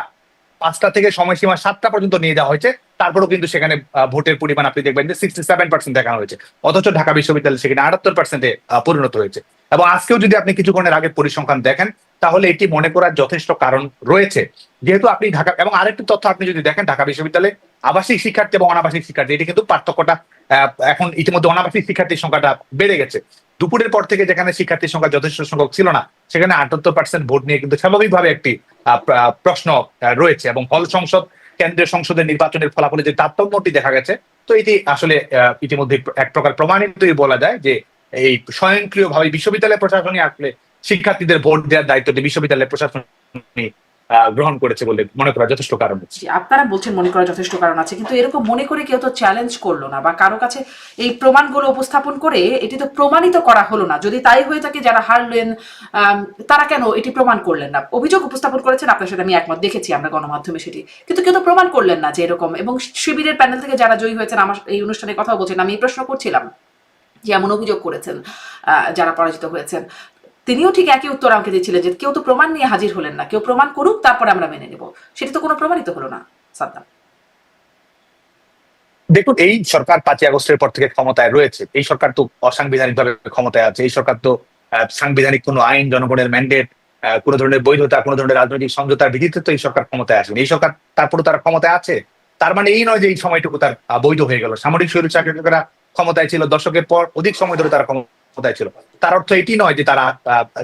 5টা থেকে সময়সীমা 7টা পর্যন্ত নিয়ে যাওয়া হয়েছে, তারপরেও কিন্তু সেখানে ভোটের পরিমাণ আপনি দেখবেন যে 67% দেখানো হয়েছে, অথচ ঢাকা বিশ্ববিদ্যালয় সেখানে 78%-এ পরিণত হয়েছে। এবং আজকেও যদি আপনি কিছুক্ষণের আগে পরিসংখ্যান দেখেন, তাহলে এটি মনে করার যথেষ্ট কারণ রয়েছে। যেহেতু আপনি ঢাকা, এবং আরেকটি তথ্য আপনি যদি দেখেন, ঢাকা বিশ্ববিদ্যালয়ে আবাসিক শিক্ষার্থী এবং অনাবাসিক শিক্ষার্থী, এটি কিন্তু পার্থক্যটা এখন ইতিমধ্যে অনাবাসিক শিক্ষার্থীর সংখ্যাটা বেড়ে গেছে। দুপুরের পর থেকে যেখানে শিক্ষার্থীর সংখ্যা যথেষ্ট সংখ্যক ছিল না, সেখানে 78% ভোট নিয়ে কিন্তু স্বাভাবিকভাবে একটি প্রশ্ন রয়েছে। এবং হল সংসদ, কেন্দ্রীয় সংসদের নির্বাচনের ফলাফলে যে তারতম্যটি দেখা গেছে, তো এটি আসলে ইতিমধ্যে এক প্রকার প্রমাণিতই বলা যায় যে এই স্বয়ংক্রিয়ভাবে বিশ্ববিদ্যালয় প্রশাসনই আসলে শিক্ষার্থীদের ভোট দেওয়ার দায়িত্বটি বিশ্ববিদ্যালয় প্রশাসনই গ্রহণ করেছে বলে মনে করা যথেষ্ট কারণ হচ্ছে। আপনারা বলছেন মনে করা যথেষ্ট কারণ আছে, কিন্তু এরকম মনে করে কেউ তো চ্যালেঞ্জ করলো না, বা কারো কাছে এই প্রমাণগুলো উপস্থাপন করে এটি তো প্রমাণিত করা হলো না। যদি তাই হয়ে থাকে, যারা হারলেন তারা কেন এটি প্রমাণ করলেন না? অভিযোগ উপস্থাপন করেছেন, আপনার সাথে আমি একমত, দেখেছি আমরা গণমাধ্যমে সেটি, কিন্তু কেউ তো প্রমাণ করলেন না যে এরকম। এবং শিবিরের প্যানেল থেকে যারা জয়ী হয়েছেন, আমার এই অনুষ্ঠানে কথা বলছেন, আমি এই প্রশ্ন করছিলাম যে এমন অভিযোগ করেছেন যারা পরাজিত হয়েছেন, তিনিও ঠিক একই উত্তর আমাকে দিচ্ছিলেন যে কেউ তো প্রমাণ নিয়ে হাজির হলেন না, কেউ প্রমাণ করুক তারপরে আমরা মেনে নেব। সেটা তো কোনো প্রমাণিত হলো না সাদ্দাম। দেখুন, এই সরকার 5ই আগস্টের পর থেকে ক্ষমতায় রয়েছে, এই সরকার তো অসাংবিধানিক ভাবে ক্ষমতায় আছে। এই সরকার তো সাংবিধানিক কোনো আইন, জনগণের ম্যান্ডেট, কোনো ধরনের বৈধতা, কোনো ধরনের রাজনৈতিক সমঝোতার ভিত্তিতে তো এই সরকার ক্ষমতায় আসেনি। এই সরকার তারপরে তারা ক্ষমতায় আছে, তার মানে এই নয় যে এই সময়টুকু তার বৈধ হয়ে গেল। সামরিক স্বৈরশাসকেরা ক্ষমতায় ছিল, দশকের পর অধিক সময় ধরে তারা ক্ষমতায় ছিল। তার অর্থ এটি নয় যে তারা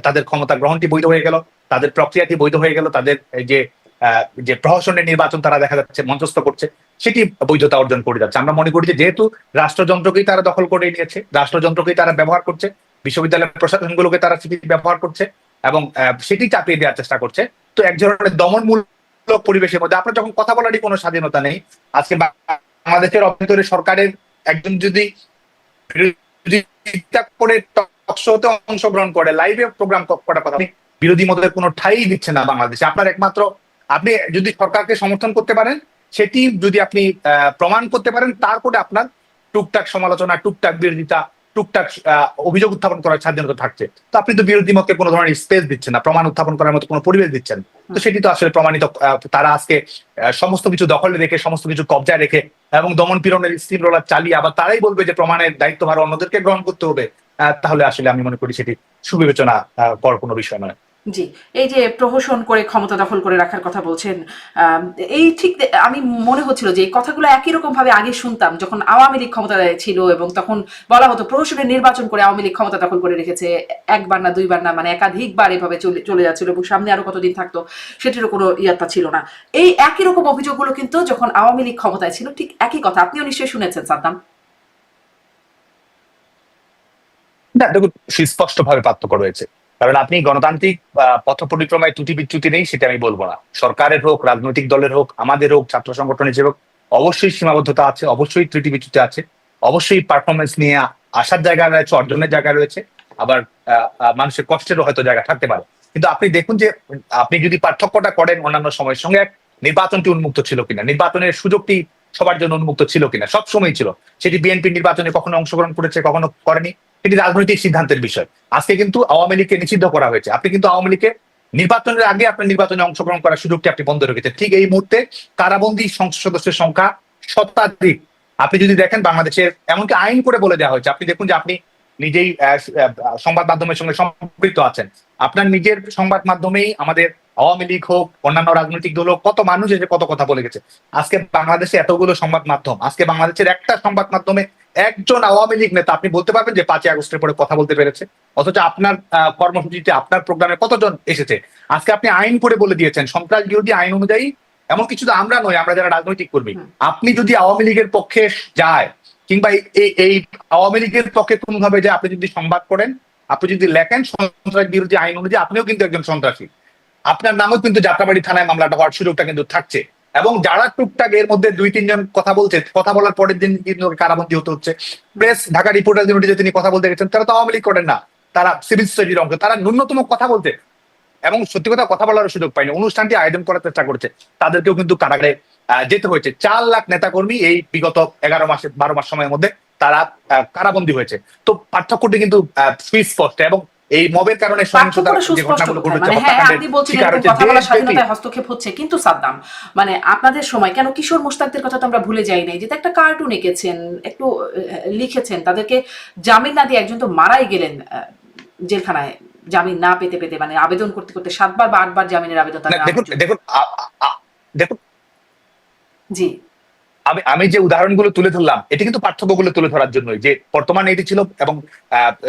তাদের ক্ষমতা গ্রহণটি বৈধ হয়ে গেল, তাদের প্রক্রিয়াটি বৈধ হয়ে গেল, তাদের যে প্রহসনের নির্বাচন তারা দেখা যাচ্ছে মঞ্চস্থ করছে, সেটি বৈধতা অর্জন করে যাচ্ছে। আমরা মনে করি যে যেহেতু রাষ্ট্রযন্ত্রকেই তারা দখল করে নিয়েছে, রাষ্ট্রযন্ত্রকেই তারা ব্যবহার করছে, বিশ্ববিদ্যালয় প্রশাসনগুলোকে তারা সেটি ব্যবহার করছে এবং সেটি চাপিয়ে দেওয়ার চেষ্টা করছে, তো এক ধরনের দমনমূলক পরিবেশের মধ্যে আপনার যখন কথা বলারই কোনো স্বাধীনতা নেই। আজকে বাংলাদেশের অভ্যন্তরে সরকারের একজন যদি বিরোধিতা করে টক শোতে অংশগ্রহণ করে, লাইভে প্রোগ্রাম করার কথা, বিরোধী মতের কোনো ঠাই দিচ্ছে না বাংলাদেশে। আপনার একমাত্র, আপনি যদি সরকারকে সমর্থন করতে পারেন, সেটি যদি আপনি প্রমাণ করতে পারেন, তারপরে আপনার টুকটাক সমালোচনা, টুকটাক বিরোধিতা, টুকটাক অভিযোগ উত্থাপন করার স্বাধীনতা থাকছে। তো আপনি তো বিরোধী মতকে কোনো ধরনের স্পেস দিচ্ছেন না, প্রমাণ উত্থাপন করার মতো কোনো পরিবেশ দিচ্ছেন। তো সেটি তো আসলে প্রমাণিত। তারা আজকে সমস্ত কিছু দখলে রেখে, সমস্ত কিছু কবজায় রেখে এবং দমন পীড়নের স্টিম রোলার চালিয়ে আবার তারাই বলবে যে প্রমাণের দায়িত্বভার অন্যদেরকে গ্রহণ করতে হবে, তাহলে আসলে আমি মনে করি সেটি সুবিবেচনা করার কোনো বিষয় নয়। জি, এই যে প্রহসন করে ক্ষমতা দখল করে রাখার কথা বলছেন, এই ঠিক আমি মনে হচ্ছিল যে এই কথাগুলো একই রকম ভাবে আগে শুনতাম যখন আওয়ামী লীগ ক্ষমতায় ছিল, এবং তখন বলা হতো প্রহসনের নির্বাচন করে আওয়ামী লীগ ক্ষমতা দখল করে রেখেছে, একবার না দুইবার না, মানে একাধিকবার এভাবে চলে যাচ্ছিল, এবং সামনে আরো কতদিন থাকতো সেটিরও কোনো ইয়াত্তা ছিল না। এই একই রকম অভিযোগগুলো কিন্তু যখন আওয়ামী লীগ ক্ষমতায় ছিল, ঠিক একই কথা আপনিও নিশ্চয়ই শুনেছেন সাদ্দাম। না, দেখুন, সুস্পষ্ট ভাবে পার্থক্য রয়েছে। কারণ আপনি গণতান্ত্রিক পথ পরিক্রমায় ত্রুটি বিচ্যুতি নেই সেটা আমি বলবো না। সরকারের হোক, রাজনৈতিক দলের হোক, আমাদের হোক, ছাত্র সংগঠন হিসেবে হোক, অবশ্যই সীমাবদ্ধতা আছে, অবশ্যই ত্রুটি বিচ্যুতি আছে, অবশ্যই পারফরমেন্স নিয়ে আসার জায়গা রয়েছে, অর্জনের জায়গা রয়েছে, আবার মানুষের কষ্টেরও হয়তো জায়গা থাকতে পারে। কিন্তু আপনি দেখুন যে আপনি যদি পার্থক্যটা করেন অন্যান্য সময়ের সঙ্গে, নির্বাচনটি উন্মুক্ত ছিল কিনা, নির্বাচনের সুযোগটি সবার জন্য উন্মুক্ত ছিল কিনা, সব সময় ছিল। সেটি বিএনপি নির্বাচনে কখনো অংশগ্রহণ করেছে, কখনো করেনি, এটি রাজনৈতিক সিদ্ধান্তের বিষয়। আজকে কিন্তু আওয়ামী লীগকে নিষিদ্ধ করা হয়েছে। আপনি কিন্তু আওয়ামী লীগকে নির্বাচনের আগে আপনার নির্বাচনে অংশগ্রহণ করার সুযোগটি আপনি বন্ধ রেখেছেন। ঠিক এই মুহূর্তে কারাবন্দী সংসদ সদস্যের সংখ্যা শতাধিক। আপনি যদি দেখেন বাংলাদেশের এমনকি আইন করে বলে দেওয়া হয়েছে, আপনি দেখুন যে আপনি নিজেই সংবাদ মাধ্যমের সঙ্গে সম্পৃক্ত আছেন, আপনার নিজের সংবাদ মাধ্যমেই আমাদের আওয়ামী লীগ হোক, অন্যান্য রাজনৈতিক দল হোক, কত মানুষ এসে কত কথা বলে গেছে। আজকে বাংলাদেশে এতগুলো সংবাদ মাধ্যম, আজকে বাংলাদেশের একটা সংবাদ মাধ্যমে একজন আওয়ামী লীগ নেতা আপনি বলতে পারবেন যে 5ই আগস্টের পরে কথা বলতে পেরেছে? অথচ আপনার কর্মসূচিতে, আপনার প্রোগ্রামে কতজন এসেছে? আজকে আপনি আইন করে বলে দিয়েছেন সন্ত্রাস বিরোধী আইন অনুযায়ী, এমন কিছু তো আমরা নই, আমরা যারা রাজনৈতিক কর্মী, আপনি যদি আওয়ামী লীগের পক্ষে যায় কিংবা এই আওয়ামী লীগের পক্ষে কোনোভাবে যে আপনি যদি সংবাদ করেন, আপনি যদি লেখেন সন্ত্রাস বিরোধী আইন অনুযায়ী, আপনিও কিন্তু একজন সন্ত্রাসী। আপনার নামও কিন্তু যাত্রাবাড়ি থানায় মামলাটা হওয়ার সুযোগটা কিন্তু থাকছে। এবং যারা টুকটাক এর মধ্যে 2-3 জন কথা বলছে, কথা বলার পরের দিন কিন্তু কারাবন্দী হতে হচ্ছে। প্রেস ঢাকা রিপোর্টার ইউনিটিতে তিনি কথা বলতে গেছেন, তারা তো আওয়ামী লীগ করেন না, তারা সিভিল সোসাইটির অংশ, তারা ন্যূনতম কথা বলতে এবং সত্যি কথা বলার সুযোগ পায়নি। অনুষ্ঠানটি আয়োজন করার চেষ্টা করছে, তাদেরকেও কিন্তু কারাগারে যেতে হয়েছে। 4 লাখ নেতাকর্মী এই বিগত 12 মাস সময়ের মধ্যে তারা কারাবন্দী হয়েছে। তো পার্থক্যটি কিন্তু সুস্পষ্ট। এবং এই মবের কারণে সহিংসতার যে ঘটনাগুলো ঘটেছে, স্বাধীনতায় হস্তক্ষেপ হচ্ছে, কিন্তু সাদ্দাম মানে আপনাদের সময় কেন কিশোর মোশতাকদের কথা তো আমরা ভুলে যাই নাই, যে একটা কার্টুন এঁকেছেন, একটু লিখেছেন, তাদেরকে জামিন না দিয়ে একজন তো মারাই গেলেন জেলখানায় জামিন না পেতে পেতে, মানে আবেদন করতে করতে 7বার বা 8বার জামিনের আবেদন। দেখুন জি, আমি যে উদাহরণগুলো তুলে ধরলাম এটি কিন্তু পার্থক্যগুলো তুলে ধরার জন্যই, যে বর্তমানে এটি ছিল এবং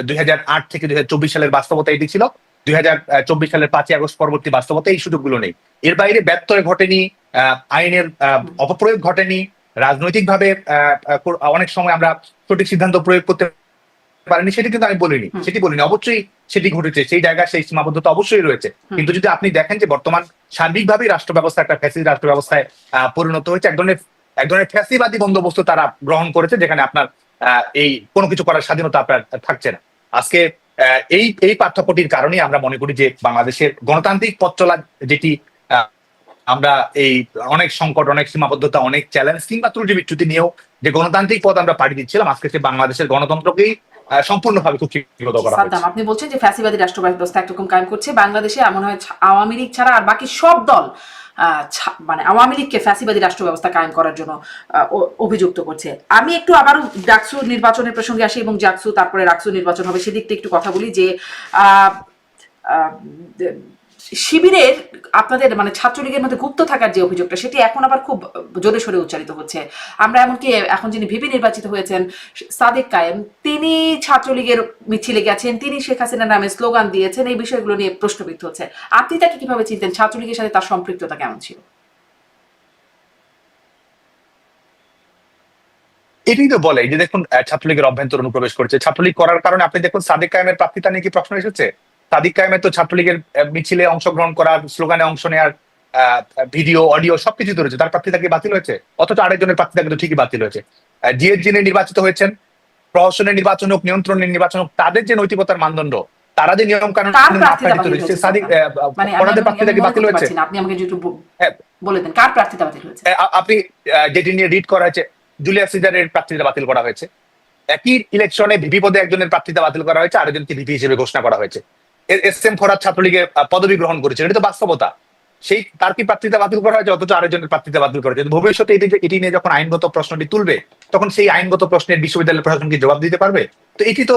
2008 থেকে 2024 সালের বাস্তবতা এটি ছিল, 2024 সালের 5ই আগস্ট পরবর্তী বাস্তবতা এই সুযোগগুলো নেই। এর বাইরে ব্যত্যয় ঘটেনি, আইনের অপপ্রয়োগ ঘটেনি, রাজনৈতিকভাবে অনেক সময় আমরা সঠিক সিদ্ধান্ত প্রয়োগ করতে পারেনি, সেটি কিন্তু আমি বলিনি, অবশ্যই সেটি ঘটেছে, সেই জায়গায় সেই সীমাবদ্ধতা অবশ্যই রয়েছে। কিন্তু যদি আপনি দেখেন যে বর্তমান সার্বিকভাবেই রাষ্ট্র ব্যবস্থা একটা ফ্যাসিস্ট রাষ্ট্র ব্যবস্থায় পরিণত হয়েছে, এক ধরনের ফ্যাসিবাদী বন্দোবস্ত তারা গ্রহণ করেছে, যেখানে আপনার এই কোনো কিছু করার স্বাধীনতা আপনার থাকছে না। আজকে এই পার্থক্যটির কারণেই আমরা মনে করি যে বাংলাদেশের গণতান্ত্রিক পথ চলা, যেটি আমরা এই অনেক সংকট, অনেক সীমাবদ্ধতা, অনেক চ্যালেঞ্জ কিংবা ত্রুটি বিচ্যুতি নিয়েও যে গণতান্ত্রিক পথ আমরা পাড়ি দিচ্ছিলাম, আজকে সে বাংলাদেশের গণতন্ত্রকেই সম্পূর্ণভাবে কুক্ষিগত করা হয়েছে। আপনি বলছেন যে ফ্যাসিবাদী রাষ্ট্র ব্যবস্থা একরকম কায়েম করছে বাংলাদেশে, এমন হয় আওয়ামী লীগ ছাড়া আর বাকি সব দল মানে আওয়ামী লীগকে ফ্যাসিবাদী রাষ্ট্র ব্যবস্থা কায়েম করার জন্য অভিযুক্ত করছে। আমি একটু আবারও ডাকসু নির্বাচনের প্রসঙ্গে আসি এবং জাকসু তারপরে রাকসু নির্বাচন হবে সেদিকটা একটু কথা বলি। যে শিবিরের আপনাদের মানে ছাত্রলীগের মধ্যে গুপ্ত থাকার যে অভিযোগটা, সেটি এখন আবার খুব জোরে সোরে উচ্চারিত হচ্ছে। আমরা এমনকি এখন যিনি ভিপি নির্বাচিত হয়েছেন সাদেক কায়েম, তিনি ছাত্রলীগের মিছিলে গেছেন, তিনি শেখ হাসিনার নামে স্লোগান দিয়েছেন, এই বিষয়গুলো নিয়ে প্রশ্নবিদ্ধ হচ্ছে। আপনি তাকে কিভাবে চিনতেন? ছাত্রলীগের সাথে তার সম্পৃক্ততা কেমন ছিল? এটাই তো বলে যে দেখুন, ছাত্রলীগের অভ্যন্তর অনুপ্রবেশ করেছে। ছাত্রলীগ করার কারণে আপনি দেখুন সাদেক কায়েমের প্রার্থিতা নিয়ে কি প্রশ্ন এসেছে? সাদিক কায়েমের তো ছাত্রলীগের মিছিলে অংশগ্রহণ করার, স্লোগানে অংশ নেওয়ার ভিডিও, অডিও সবকিছু রয়েছে, তার প্রার্থিতা কি বাতিল হয়েছে? অথচ আরেকজনের প্রার্থিতা কিন্তু ঠিকই বাতিল হয়েছে। যিনি নির্বাচিত হয়েছেন, প্রহসনের নির্বাচন হোক, নিয়ন্ত্রণের নির্বাচন হোক, তাদের যে নৈতিকতার মানদণ্ড, তারা যে নিয়ম কানুন প্রার্থিতা কি বাতিল হয়েছে? আপনি আমাকে একটু বলে দেন কার প্রার্থিতা বাতিল হয়েছে? আপনি যেটি নিয়ে রিড করা হয়েছে, জুলিয়াস সিজারের প্রার্থিতা বাতিল করা হয়েছে। একই ইলেকশনে ভিপি পদে একজনের প্রার্থিতা বাতিল করা হয়েছে, আরেকজনকে ভিপি হিসেবে ঘোষণা করা হয়েছে। এস.এম. ফরহাদ ছাত্রলীগে পদবি গ্রহণ করেছে, এটা তো বাস্তবতা। সেই তার কি প্রার্থিতা বাতিল করা হয়েছে, অথচ আরেকজনের প্রার্থিতা বাতিল করা হয়েছে। ভবিষ্যতে এটি নিয়ে যখন আইনগত প্রশ্নটি তুলবে, তখন সেই আইনগত প্রশ্নের বিশ্ববিদ্যালয় প্রশাসন কি জবাব দিতে পারবে? তো এটি তো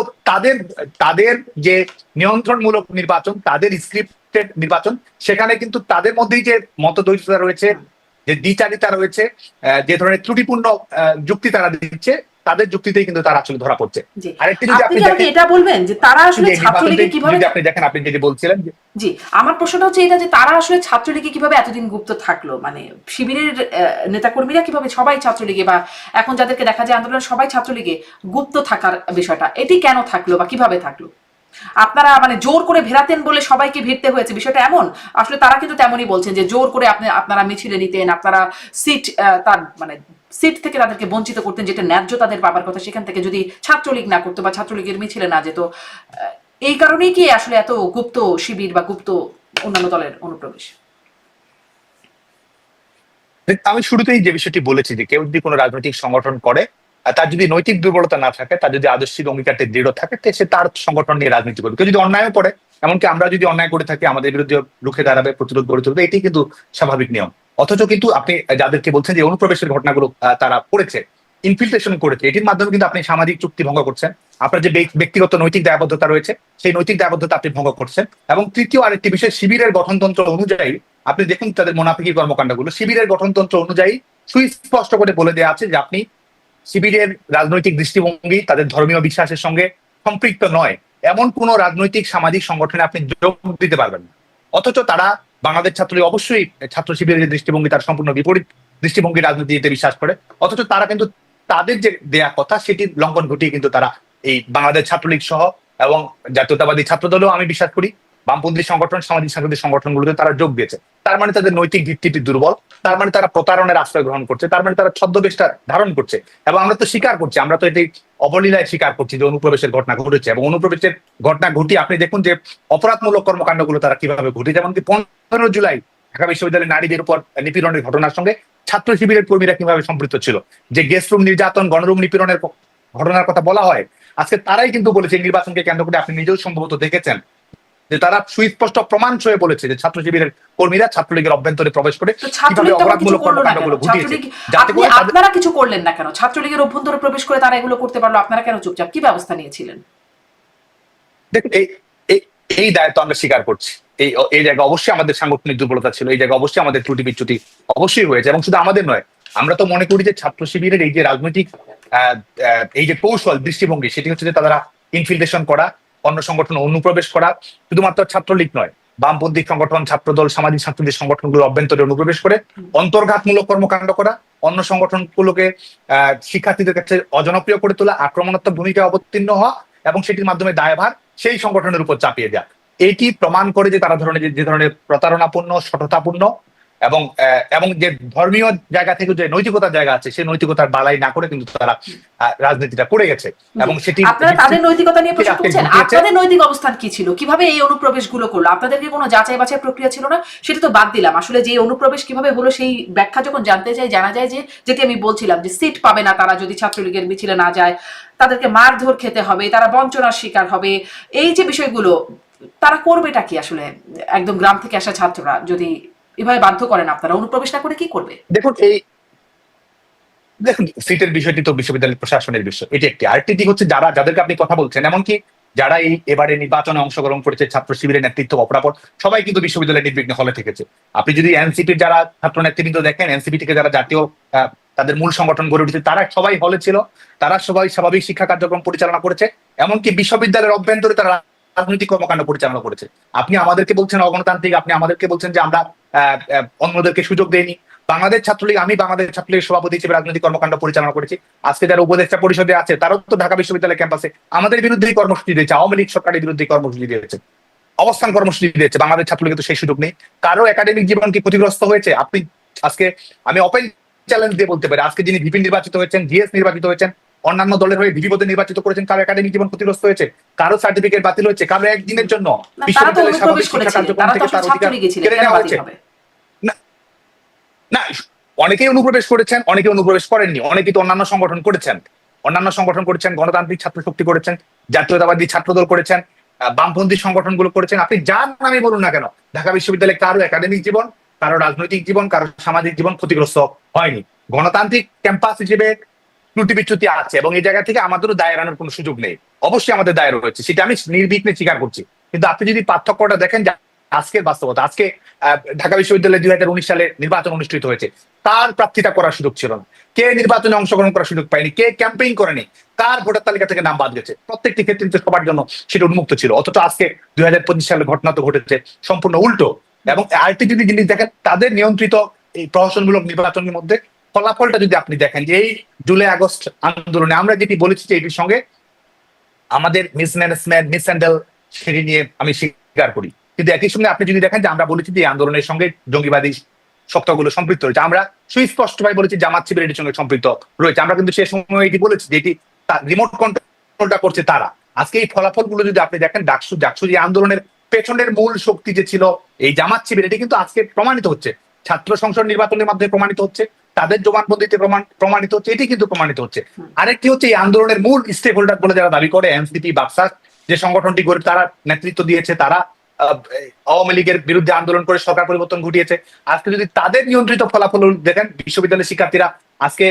তাদের যে নিয়ন্ত্রণমূলক নির্বাচন, তাদের স্ক্রিপ্টেড নির্বাচন, সেখানে কিন্তু তাদের মধ্যেই যে মতদ্বৈততা রয়েছে, যে দ্বিচারিতা রয়েছে, যে ধরনের ত্রুটিপূর্ণ যুক্তি তারা দিচ্ছে, তাদের যুক্তিতেই কিন্তু তারা আসলে ধরা পড়ছে। আরেকটি যদি আপনি এটা বলবেন যে তারা আসলে ছাত্রলীগে কিভাবে, আপনি দেখেন, আপনি যেটি বলছিলেন, জি আমার প্রশ্নটা হচ্ছে এটা যে তারা আসলে ছাত্রলীগে কিভাবে এতদিন গুপ্ত থাকলো, মানে শিবিরের নেতাকর্মীরা কিভাবে সবাই ছাত্রলীগে, বা এখন যাদেরকে দেখা যায় আন্দোলন সবাই ছাত্রলীগে গুপ্ত থাকার বিষয়টা, এটি কেন থাকলো বা কিভাবে থাকলো? আপনারা মানে জোর করে ভেরাতেন বলে সবাইকে ভিড়তে হয়েছে, বিষয়টা এমন? আসলে তারা কিন্তু তেমনই বলছেন যে জোর করে আপনারা মিছিলে নিতেন, আপনারা সিট তার মানে সিট থেকে তাদেরকে বঞ্চিত করতেন, যেটা ন্যায্য তাদের পাবার কথা, সেখান থেকে যদি ছাত্রলীগ না করতো বা ছাত্রলীগের মিছিলে না যেত। এই কারণেই কি আসলে এত গুপ্ত শিবির বা গুপ্ত অন্যান্য দলের অনুপ্রবেশ? আমি শুরুতেই যে বিষয়টি বলেছি যে কেউ যদি কোনো রাজনৈতিক সংগঠন করে, তার যদি নৈতিক দুর্বলতা না থাকে, তার যদি আদর্শিক অঙ্গীকারটি দৃঢ় থাকে, সে তার সংগঠন নিয়ে রাজনীতি করবে। কেউ যদি অন্যায়ও করে, এমনকি আমরা যদি অন্যায় করে থাকি, আমাদের বিরুদ্ধে রুখে দাঁড়াবে, প্রতিরোধ গড়ে তুলবে, এটাই কিন্তু স্বাভাবিক নিয়ম। অথচ কিন্তু আপনি যাদেরকে বলছেন যে অনুপ্রবেশের ঘটনাগুলো তারা করেছে, ইনফিল্ট্রেশন করেছে, এটির মাধ্যমে কিন্তু আপনি সামাজিক চুক্তি ভঙ্গ করছেন। আপনার যে ব্যক্তিগত নৈতিক দায়বদ্ধতা রয়েছে, সেই নৈতিক দায়বদ্ধতা আপনি ভঙ্গ করছেন। এবং তৃতীয় আরেকটি বিষয়, শিবিরের গঠনতন্ত্র অনুযায়ী আপনি দেখুন তাদের মুনাফিকি কর্মকাণ্ডগুলো, শিবিরের গঠনতন্ত্র অনুযায়ী সুস্পষ্ট করে বলে দেওয়া আছে যে আপনি শিবিরের রাজনৈতিক দৃষ্টিভঙ্গি তাদের ধর্মীয় বিশ্বাসের সঙ্গে সম্পৃক্ত নয় এমন কোন রাজনৈতিক সামাজিক সংগঠনে আপনি যোগ দিতে পারবেন না। অথচ তারা বাংলাদেশ ছাত্রলীগ অবশ্যই ছাত্র শিবিরের যে দৃষ্টিভঙ্গি তার সম্পূর্ণ বিপরীত দৃষ্টিভঙ্গি রাজনীতিতে বিশ্বাস করে, অথচ তারা কিন্তু তাদের যে দেয়া কথা সেটি লঙ্ঘন ঘটিয়ে কিন্তু তারা এই বাংলাদেশ ছাত্রলীগ সহ এবং জাতীয়তাবাদী ছাত্রদলেও আমি বিশ্বাস করি বামপন্থী সংগঠন, সামাজিক সাংস্কৃতিক সংগঠনগুলোতে তারা যোগ দিয়েছে। তার মানে তাদের নৈতিক ভিত্তিটি দুর্বল, তার মানে তারা প্রতারণের আশ্রয় গ্রহণ করছে, তার মানে তারা ছদ্মবেশটা ধারণ করছে। এবং আমরা তো স্বীকার করছি, আমরা তো এটি অবলীলায় স্বীকার করছি যে অনুপ্রবেশের ঘটনা ঘটেছে। এবং অনুপ্রবেশের ঘটনা ঘটিয়ে আপনি দেখুন যে অপরাধমূলক কর্মকাণ্ডগুলো তারা কিভাবে ঘটে। যেমনকি 15 জুলাই ঢাকা বিশ্ববিদ্যালয়ের নারীদের উপর নিপীড়নের ঘটনার সঙ্গে ছাত্র শিবিরের কর্মীরা কিভাবে সম্পৃক্ত ছিল। যে গেস্ট রুম নির্যাতন, গণরুম নিপীড়নের ঘটনার কথা বলা হয়, আজকে তারাই কিন্তু বলেছে, নির্বাচনকে কেন্দ্র করে আপনি নিজেও সম্ভবত দেখেছেন যে তারা সুস্পষ্ট প্রমাণ সয়ে বলেছে যে ছাত্র শিবিরের কর্মীরা ছাত্রলীগের অভ্যন্তরে প্রবেশ করে কিভাবে অপরাধমূলক কর্মকাণ্ডগুলো ঘটিয়েছে। আপনারা কিছু করলেন না কেন? ছাত্রলীগের অভ্যন্তরে প্রবেশ করে তারা এগুলো করতে পারলো, আপনারা কেন চুপচাপ? কি ব্যবস্থা নিয়েছিলেন? দেখুন, এই দায়িত্ব আমরা স্বীকার করছি। এই জায়গায় অবশ্যই আমাদের সাংগঠনিক দুর্বলতা ছিল, এই জায়গায় অবশ্যই আমাদের ত্রুটি বিচ্যুতি অবশ্যই হয়েছে। এবং শুধু আমাদের নয়, আমরা তো মনে করি যে ছাত্র শিবিরের এই যে রাজনৈতিক এই যে কৌশল দৃষ্টিভঙ্গি, সেটি হচ্ছে যে তারা ইনফিল্ট্রেশন করা, অন্য সংগঠনে অনুপ্রবেশ করা, শুধুমাত্র ছাত্রলীগ নয়, বামপন্থী সংগঠন, ছাত্রদল, সামাজিক সাংস্কৃতিক সংগঠনগুলোর অভ্যন্তরে অনুপ্রবেশ করে অন্তর্ঘাতমূলক কর্মকাণ্ড করা, অন্য সংগঠনগুলোকে শিক্ষার্থীদের কাছে অজনপ্রিয় করে তোলা, আক্রমণাত্মক ভূমিকা অবতীর্ণ হওয়া এবং সেটির মাধ্যমে দায়ভার সেই সংগঠনের উপর চাপিয়ে দেওয়া। এটি প্রমাণ করে যে তারা যে ধরনের প্রতারণাপূর্ণ, সততাপূর্ণ এবং যে ধর্মীয় জায়গা থেকে যে নৈতিকতার জায়গা আছে, সেই নৈতিকতার বালাই না করে কিন্তু তারা রাজনীতিটা করে গেছে। এবং সেটি আপনারা তাদের নৈতিকতা নিয়ে প্রশ্ন করছেন, আপনাদের নৈতিক অবস্থান কি ছিল? কিভাবে এই অনুপ্রবেশগুলো করলো? আপনাদের কি কোনো যাচাই বাছাই প্রক্রিয়া ছিল না? সেটা তো বাদ দিলাম, আসলে যে অনুপ্রবেশ কিভাবে হলো সেই ব্যাখ্যা যখন জানতে চাই, জানা যায় যে যেটি আমি বলছিলাম যে সিট পাবে না তারা যদি ছাত্রলীগের মিছিলে না যায়, তাদেরকে মারধর খেতে হবে, তারা বঞ্চনার শিকার হবে। এই যে বিষয়গুলো তারা করবেটা কি আসলে? একদম গ্রাম থেকে আসা ছাত্ররা যদি এভাবে বাধ্য করেন, আপনারা অনুপ্রবেশ না করে কি করবে? দেখুন, সিটের বিষয়টি তো বিশ্ববিদ্যালয় প্রশাসনের বিষয়, এটি একটি। আরেকটি দিক হচ্ছে যাদেরকে আপনি কথা বলছেন, এমনকি যারা এই এবারে নির্বাচনে অংশগ্রহণ করেছে, ছাত্র শিবিরের নেতৃত্ব অপরাপর সবাই কিন্তু বিশ্ববিদ্যালয়ের নির্বিঘ্নে হলে থেকেছে। আপনি যদি এনসিপির যারা ছাত্র নেতৃবৃন্দ দেখেন, এনসিপি থেকে যারা জাতীয় তাদের মূল সংগঠন গড়ে উঠেছে, তারা সবাই হলে ছিল, তারা সবাই স্বাভাবিক শিক্ষা কার্যক্রম পরিচালনা করেছে, এমনকি বিশ্ববিদ্যালয়ের অভ্যন্তরে তারা রাজনৈতিক কর্মকাণ্ড পরিচালনা করেছে। আপনি আমাদেরকে বলছেন অগণতান্ত্রিক, আপনি আমাদেরকে বলছেন যে আমরা অন্যদেরকে সুযোগ দেইনি। আমি বাংলাদেশ ছাত্রলীগের সভাপতি হিসেবে রাজনৈতিক কর্মকাণ্ড পরিচালনা করেছি। আজকে যারা উপদেষ্টা পরিষদে আছে তারাও তো ঢাকা বিশ্ববিদ্যালয় ক্যাম্পাসে আমাদের বিরুদ্ধেই কর্মসূচি দিয়েছে, আওয়ামী লীগ সরকারের বিরুদ্ধে কর্মসূচি দিয়েছে, অবস্থান কর্মসূচি দিয়েছে। বাংলাদেশ ছাত্রলীগের তো সেই সুযোগ নেই। কারো একাডেমিক জীবন কি ক্ষতিগ্রস্ত হয়েছে? আমি ওপেন চ্যালেঞ্জ দিয়ে বলতে পারি, আজকে যিনি ভিপি নির্বাচিত হয়েছেন, জিএস নির্বাচিত হয়েছেন, অন্যান্য দলের হয়ে ভিপি পদে নির্বাচিত করেছেন, কারো একাডেমিক জীবন ক্ষতিগ্রস্ত হয়েছে? কারো সার্টিফিকেট বাতিল হয়েছে? কারো একদিনের জন্য বিশ্ববিদ্যালয়ের স্বাভাবিক শিক্ষা কার্যক্রম থেকে তার অধিকার কেড়ে নেওয়া হয়েছে? না, অনেকেই অনুপ্রবেশ করেছেন, অনেকে অনুপ্রবেশ করেননি, অনেকেই তো অন্যান্য সংগঠন করেছেন, গণতান্ত্রিক ছাত্র শক্তি করেছেন, জাতীয়তাবাদী ছাত্রদল করেছেন, বামপন্থী সংগঠনগুলো করেছেন। আপনি যার নামে বলুন না কেন, ঢাকা বিশ্ববিদ্যালয়ে কারো একাডেমিক জীবন, কারো রাজনৈতিক জীবন, কারো সামাজিক জীবন ক্ষতিগ্রস্ত হয়নি। গণতান্ত্রিক ক্যাম্পাস হিসেবে ত্রুটি বিচ্যুতি আছে এবং এই জায়গা থেকে আমাদেরও দায় এড়ানোর কোনো সুযোগ নেই। অবশ্যই আমাদের দায় রয়েছে, সেটা আমি নির্বিঘ্নে স্বীকার করছি। কিন্তু আপনি যদি পার্থক্যটা দেখেন, আজকের বাস্তবতা, আজকে ঢাকা বিশ্ববিদ্যালয়ে 2019 সালে নির্বাচন অনুষ্ঠিত হয়েছে, কার প্রার্থীতা করার সুযোগ ছিল না, কে নির্বাচনে অংশগ্রহণ করার সুযোগ পায়নি, কে ক্যাম্পেইন করেনি, কার ভোটার তালিকা থেকে নাম বাদ গেছে, প্রত্যেকটি ক্ষেত্রে সবার জন্য সেটা উন্মুক্ত ছিল। অথচ আজকে 2025 সালের ঘটনা তো ঘটেছে সম্পূর্ণ উল্টো। এবং আরেকটি যদি জিনিস দেখেন, তাদের নিয়ন্ত্রিত এই প্রহসনমূলক নির্বাচনের মধ্যে ফলাফলটা যদি আপনি দেখেন, যে এই জুলাই আগস্ট আন্দোলনে আমরা যেটি বলেছি যে এটির সঙ্গে আমাদের মিসম্যানেজমেন্ট, মিসহ্যান্ডেল, সেটি নিয়ে আমি স্বীকার করি। কিন্তু একই সঙ্গে আপনি যদি দেখেন যে আমরা বলেছি যে এই আন্দোলনের সঙ্গে জঙ্গিবাদী শক্তগুলো সম্পৃক্ত রয়েছে, আমরা সুস্পষ্টভাবে বলেছি জামাত শিবির এটির সঙ্গে সম্পৃক্ত রয়েছে। আমরা কিন্তু সে সময় এটি বলেছি যে এটি রিমোট কন্ট্রোলটা করছে তারা। আজকে এই ফলাফলগুলো যদি আপনি দেখেন, ডাকসু যে আন্দোলনের পেছনের মূল শক্তি যে ছিল এই জামাত শিবির, এটি কিন্তু আজকে প্রমাণিত হচ্ছে, ছাত্র সংসদ নির্বাচনের মাধ্যমে প্রমাণিত হচ্ছে, তাদের জবানবন্দিতে প্রমাণিত হচ্ছে, এটি কিন্তু প্রমাণিত হচ্ছে। আরেকটি হচ্ছে এই আন্দোলনের মূল স্টেক হোল্ডার বলে যারা দাবি করে এনসিপি বাকসাস যে সংগঠনটি গড়ে তারা নেতৃত্ব দিয়েছে, তারা আওয়ামী লীগের বিরুদ্ধে আন্দোলন করে সরকার পরিবর্তন ঘটিয়েছে। আজকে যদি তাদের নিয়ন্ত্রিত ফলাফল দেখেন, বিশ্ববিদ্যালয়ের শিক্ষার্থীরা আজকে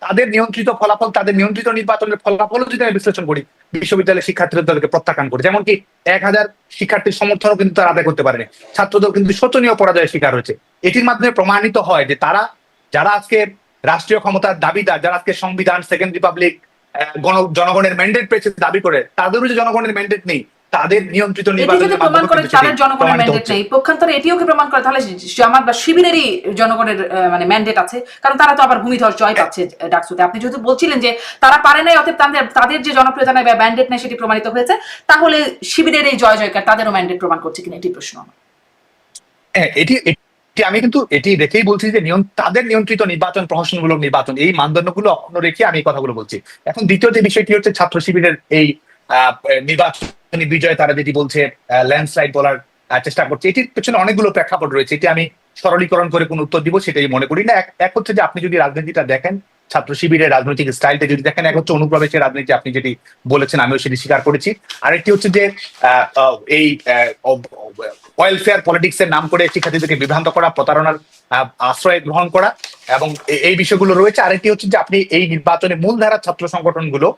তাদের নিয়ন্ত্রিত ফলাফল, তাদের নিয়ন্ত্রিত নির্বাচনের ফলাফল যদি আমি বিশ্লেষণ করি, বিশ্ববিদ্যালয়ের শিক্ষার্থীরা তাদেরকে প্রত্যাখ্যান করে, যেমনকি 1000 শিক্ষার্থীর সমর্থনও কিন্তু তারা আদায় করতে পারেনি। ছাত্রদল কিন্তু শোচনীয় পরাজয়ের শিকার হয়েছে। এটির মাধ্যমে প্রমাণিত হয় যে তারা, যারা আজকে রাষ্ট্রীয় ক্ষমতার দাবিদার, যারা আজকে সংবিধান, সেকেন্ড রিপাবলিক, জনগণের ম্যান্ডেট পেয়েছে দাবি করে, তাদেরও যে জনগণের ম্যান্ডেট নেই, তাদের নিয়ন্ত্রিত নির্বাচনের প্রমাণ করে তাদের জনগণের ম্যান্ডেট নেই, পক্ষান্তরে এটিও কি প্রমাণ করে তাহলে জামাত বা শিবিরেরই জনগণের মানে ম্যান্ডেট আছে, কারণ তারা তো আবার ভূমিধস জয় পাচ্ছে ডাকসুতে। আপনি যেহেতু বলছিলেন যে তারা পারে নাই, অতএব তাদের যে জনপ্রিয়তা নাই বা ম্যান্ডেট নাই সেটি প্রমাণিত হয়েছে, তাহলে শিবিরের এই জয় জয়কার তাদেরও ম্যান্ডেট প্রমাণ করছে কিনা, এটি প্রশ্ন। এটি আমি কিন্তু এটি রেখেই বলছি যে তাদের নিয়ন্ত্রিত নির্বাচন, প্রহসনমূলক নির্বাচন, এই মানদণ্ডগুলো অক্ষুণ্ণ রেখে আমি এই কথাগুলো বলছি। এখন দ্বিতীয় যে বিষয়টি হচ্ছে ছাত্র শিবিরের এই নির্বাচনী বিজয়, তারা যেটি বলছে ল্যান্ডস্লাইড বলার চেষ্টা করছে, এটির পেছনে অনেকগুলো প্রেক্ষাপট রয়েছে। এটি আমি সরলীকরণ করে কোন উত্তর দিব সেটাই মনে করি না। এক হচ্ছে যে আপনি যদি রাজনীতিটা দেখেন, ছাত্র শিবিরের রাজনৈতিক স্টাইলটা যদি দেখেন, এক হচ্ছে অনুপ্রবেশের রাজনীতি, আপনি যেটি বলেছেন আমিও সেটি স্বীকার করেছি। আরেকটি হচ্ছে যে এই ওয়েলফেয়ার পলিটিক্স এর নাম করে শিক্ষার্থীদেরকে বিভ্রান্ত করা, প্রতারণার আশ্রয় গ্রহণ করা, এবং এই বিষয়গুলো রয়েছে। আরেকটি হচ্ছে যে আপনি এই নির্বাচনে মূলধারা ছাত্র সংগঠনগুলো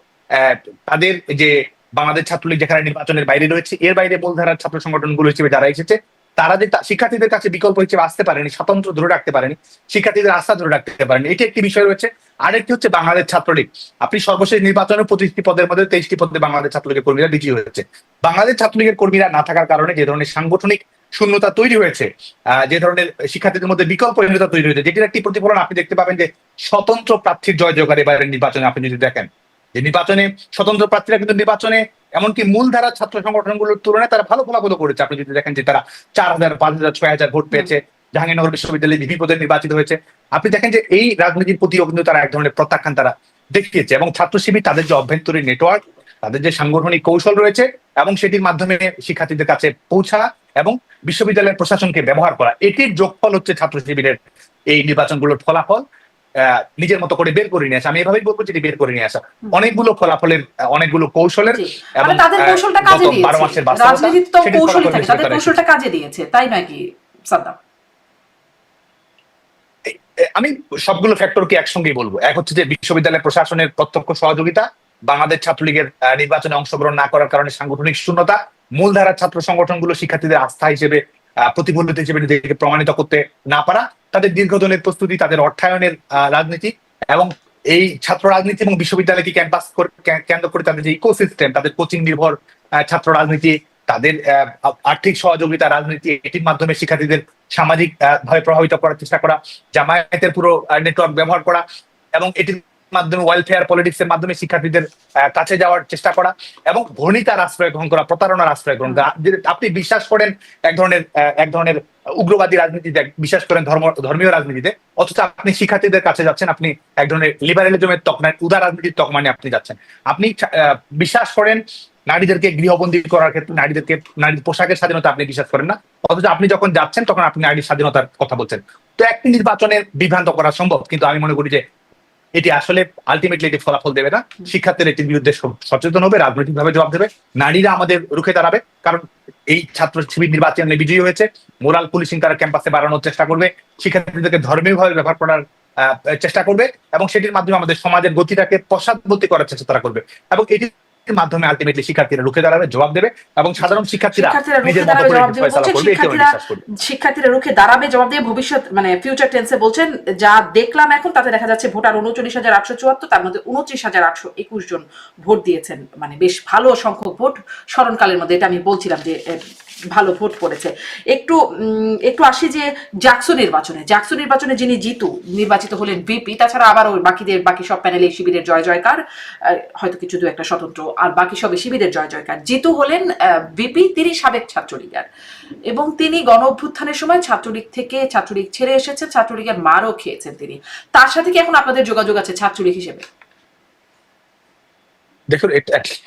তাদের যে বাংলাদেশ ছাত্রলীগ যেখানে নির্বাচনের বাইরে রয়েছে, এর বাইরে মূলধারার ছাত্র সংগঠনগুলো হিসেবে যারা এসেছে, তারা যে শিক্ষার্থীদের কাছে বিকল্প হিসেবে আসতে পারেনি, স্বতন্ত্র ধরে রাখতে পারেনি, শিক্ষার্থীদের আস্থা ধরে রাখতে পারেনি, এটি একটি বিষয় রয়েছে। আরেকটি হচ্ছে বাংলাদেশ ছাত্রলীগ, আপনি সর্বশেষ নির্বাচনে 25টি পদের মধ্যে 23টি পদে বাংলাদেশ ছাত্রলীগের কর্মীরা বিজয়ী হয়েছে। বাংলাদেশ ছাত্রলীগের কর্মীরা না থাকার কারণে যে ধরনের সাংগঠনিক শূন্যতা তৈরি হয়েছে, যে ধরনের শিক্ষার্থীদের মধ্যে বিকল্পহীনতা তৈরি হয়েছে, যেটির একটি প্রতিফলন আপনি দেখতে পাবেন যে স্বতন্ত্র প্রার্থীর জয় জয়কার এবারের নির্বাচনে। আপনি যদি দেখেন যে নির্বাচনে স্বতন্ত্র প্রার্থীরা কিন্তু নির্বাচনে এমনকি মূলধারা ছাত্র সংগঠনগুলোর তুলনায় তারা ভালো ফলাফল করেছে। আপনি যদি দেখেন যে তারা 4000, 5000, 6000 ভোট পেয়েছে, জাহাঙ্গীরনগর বিশ্ববিদ্যালয়ে ভিপি পদে নির্বাচিত হয়েছে। আপনি দেখেন যে এই রাজনীতির প্রতিও কিন্তু তারা এক ধরনের প্রত্যাখ্যান তারা দেখিয়েছে, এবং ছাত্র শিবির তাদের যে অভ্যন্তরীণ নেটওয়ার্ক, তাদের যে সাংগঠনিক কৌশল রয়েছে, এবং সেটির মাধ্যমে শিক্ষার্থীদের কাছে পৌঁছা এবং বিশ্ববিদ্যালয়ের প্রশাসনকে ব্যবহার করা, এটির যোগফল হচ্ছে ছাত্র শিবিরের এই নির্বাচনগুলোর ফলাফল নিজের মতো করে বের করে নিয়ে আসা। আমি এভাবেই বলবো যে বের করে নিয়ে আসা অনেকগুলো ফলাফলের, অনেকগুলো কৌশলের, এবং তাদের কৌশলটা কাজে দিয়েছে। 12 মাসের রাজনীতি তো কৌশলই থাকে, তাদের কৌশলটা কাজে দিয়েছে, তাই নয় কি সাদ্দাম? আমি সবগুলো ফ্যাক্টরকে একসঙ্গেই বলবো। এক হচ্ছে যে বিশ্ববিদ্যালয় প্রশাসনের প্রত্যক্ষ সহযোগিতা, বাংলাদেশ ছাত্রলীগের নির্বাচনে অংশগ্রহণ না করার কারণে সাংগঠনিক শূন্যতা, মূলধারার ছাত্র সংগঠনগুলো শিক্ষার্থীদের আস্থা হিসেবে, প্রতিফলিত হিসেবে নিজেকে প্রমাণিত করতে না পারা, তাদের দীর্ঘদিনের প্রস্তুতি, তাদের অর্থায়নের রাজনীতি, এবং এই ছাত্র রাজনীতি এবং বিশ্ববিদ্যালয়কে ক্যাম্পাস কেন্দ্র করে তাদের যে ইকোসিস্টেম, তাদের কোচিং নির্ভর ছাত্র রাজনীতি, তাদের আর্থিক সহযোগিতা রাজনীতি, এটির মাধ্যমে শিক্ষার্থীদের সামাজিক ভাবে প্রভাবিত করার চেষ্টা করা, জামায়াতের পুরো নেটওয়ার্ক ব্যবহার করা, এবং এটির মাধ্যমে ওয়েলফেয়ার পলিটিক্স এর মাধ্যমে শিক্ষার্থীদের কাছে যাওয়ার চেষ্টা করা, এবং ভনিতার আশ্রয় গ্রহণ করা, প্রতারণার আশ্রয় গ্রহণ করা। আপনি বিশ্বাস করেন এক ধরনের উগ্রবাদী রাজনীতিতে, বিশ্বাস করেন ধর্মীয় রাজনীতিতে, অথচ আপনি শিক্ষার্থীদের কাছে যাচ্ছেন, আপনি এক ধরনের লিবারেলিজমের তকমা, উদার রাজনীতির তকমা নিয়ে আপনি যাচ্ছেন। আপনি বিশ্বাস করেন নারীদেরকে গৃহবন্দী করার ক্ষেত্রে, নারীর পোশাকের স্বাধীনতা আপনি বিশ্বাস করেন না, অথচ আপনি যখন যাচ্ছেন তখন আপনি নারীর স্বাধীনতার কথা বলছেন। তো একটি নির্বাচনে বিভ্রান্ত করা সম্ভব, কিন্তু আমি মনে করি যে এটি আসলে আলটিমেটলি এটি ফলাফল দেবে না। শিক্ষার্থীরা এটির বিরুদ্ধে সচেতন হবে, রাজনৈতিক ভাবে জবাব দেবে, নারীরা আমাদের রুখে দাঁড়াবে, কারণ এই ছাত্র শিবির নির্বাচনে বিজয়ী হয়েছে। মোরাল পুলিশিং তারা ক্যাম্পাসে বাড়ানোর চেষ্টা করবে, শিক্ষার্থীদেরকে ধর্মীয় ভাবে ব্যবহার করার চেষ্টা করবে, এবং সেটির মাধ্যমে আমাদের সমাজের গতিটাকে পশ্চাৎবর্তী করার চেষ্টা তারা করবে, এবং এটির মাধ্যমে আলটিমেটলি শিক্ষার্থীরা রুখে দাঁড়াবে, জবাব দেবে, এবং সাধারণ শিক্ষার্থীরা নিজের মতো করে ফয়সালা করবে। এটি আমি বিশ্বাস করি। শিক্ষার্থীরা রুখে দাঁড়াবে, জবাব দিয়ে ভবিষ্যৎ মানে ফিউচার টেন্সে বলছেন। যা দেখলাম এখন তাতে দেখা যাচ্ছে ভোটার 39,874, তার মধ্যে 29,821 জন ভোট দিয়েছেন, মানে বেশ ভালো সংখ্যক ভোট স্মরণকালের মধ্যে, এটা আমি বলছিলাম যে ভালো ভোট পড়েছে। একটু আসি যে জাকসু নির্বাচনে যিনি নির্বাচিত হলেন ভিপি, তাছাড়া আবার ওই বাকি সব প্যানেলে শিবিরের জয় জয়কার, হয়তো কিছু দু একটা স্বতন্ত্র, আর বাকি সবে শিবিরের জয় জয়কার। জিতু হলেন ভিপি, তিনি সাবেক ছাত্রলীগার, এবং তিনি গণ অভ্যুত্থানের সময় ছাত্রলীগ ছেড়ে এসেছেন, ছাত্রলীগের মারও খেয়েছেন তিনি। তার সাথে কি এখন আপনাদের যোগাযোগ আছে ছাত্রলীগ হিসেবে? দেখুন,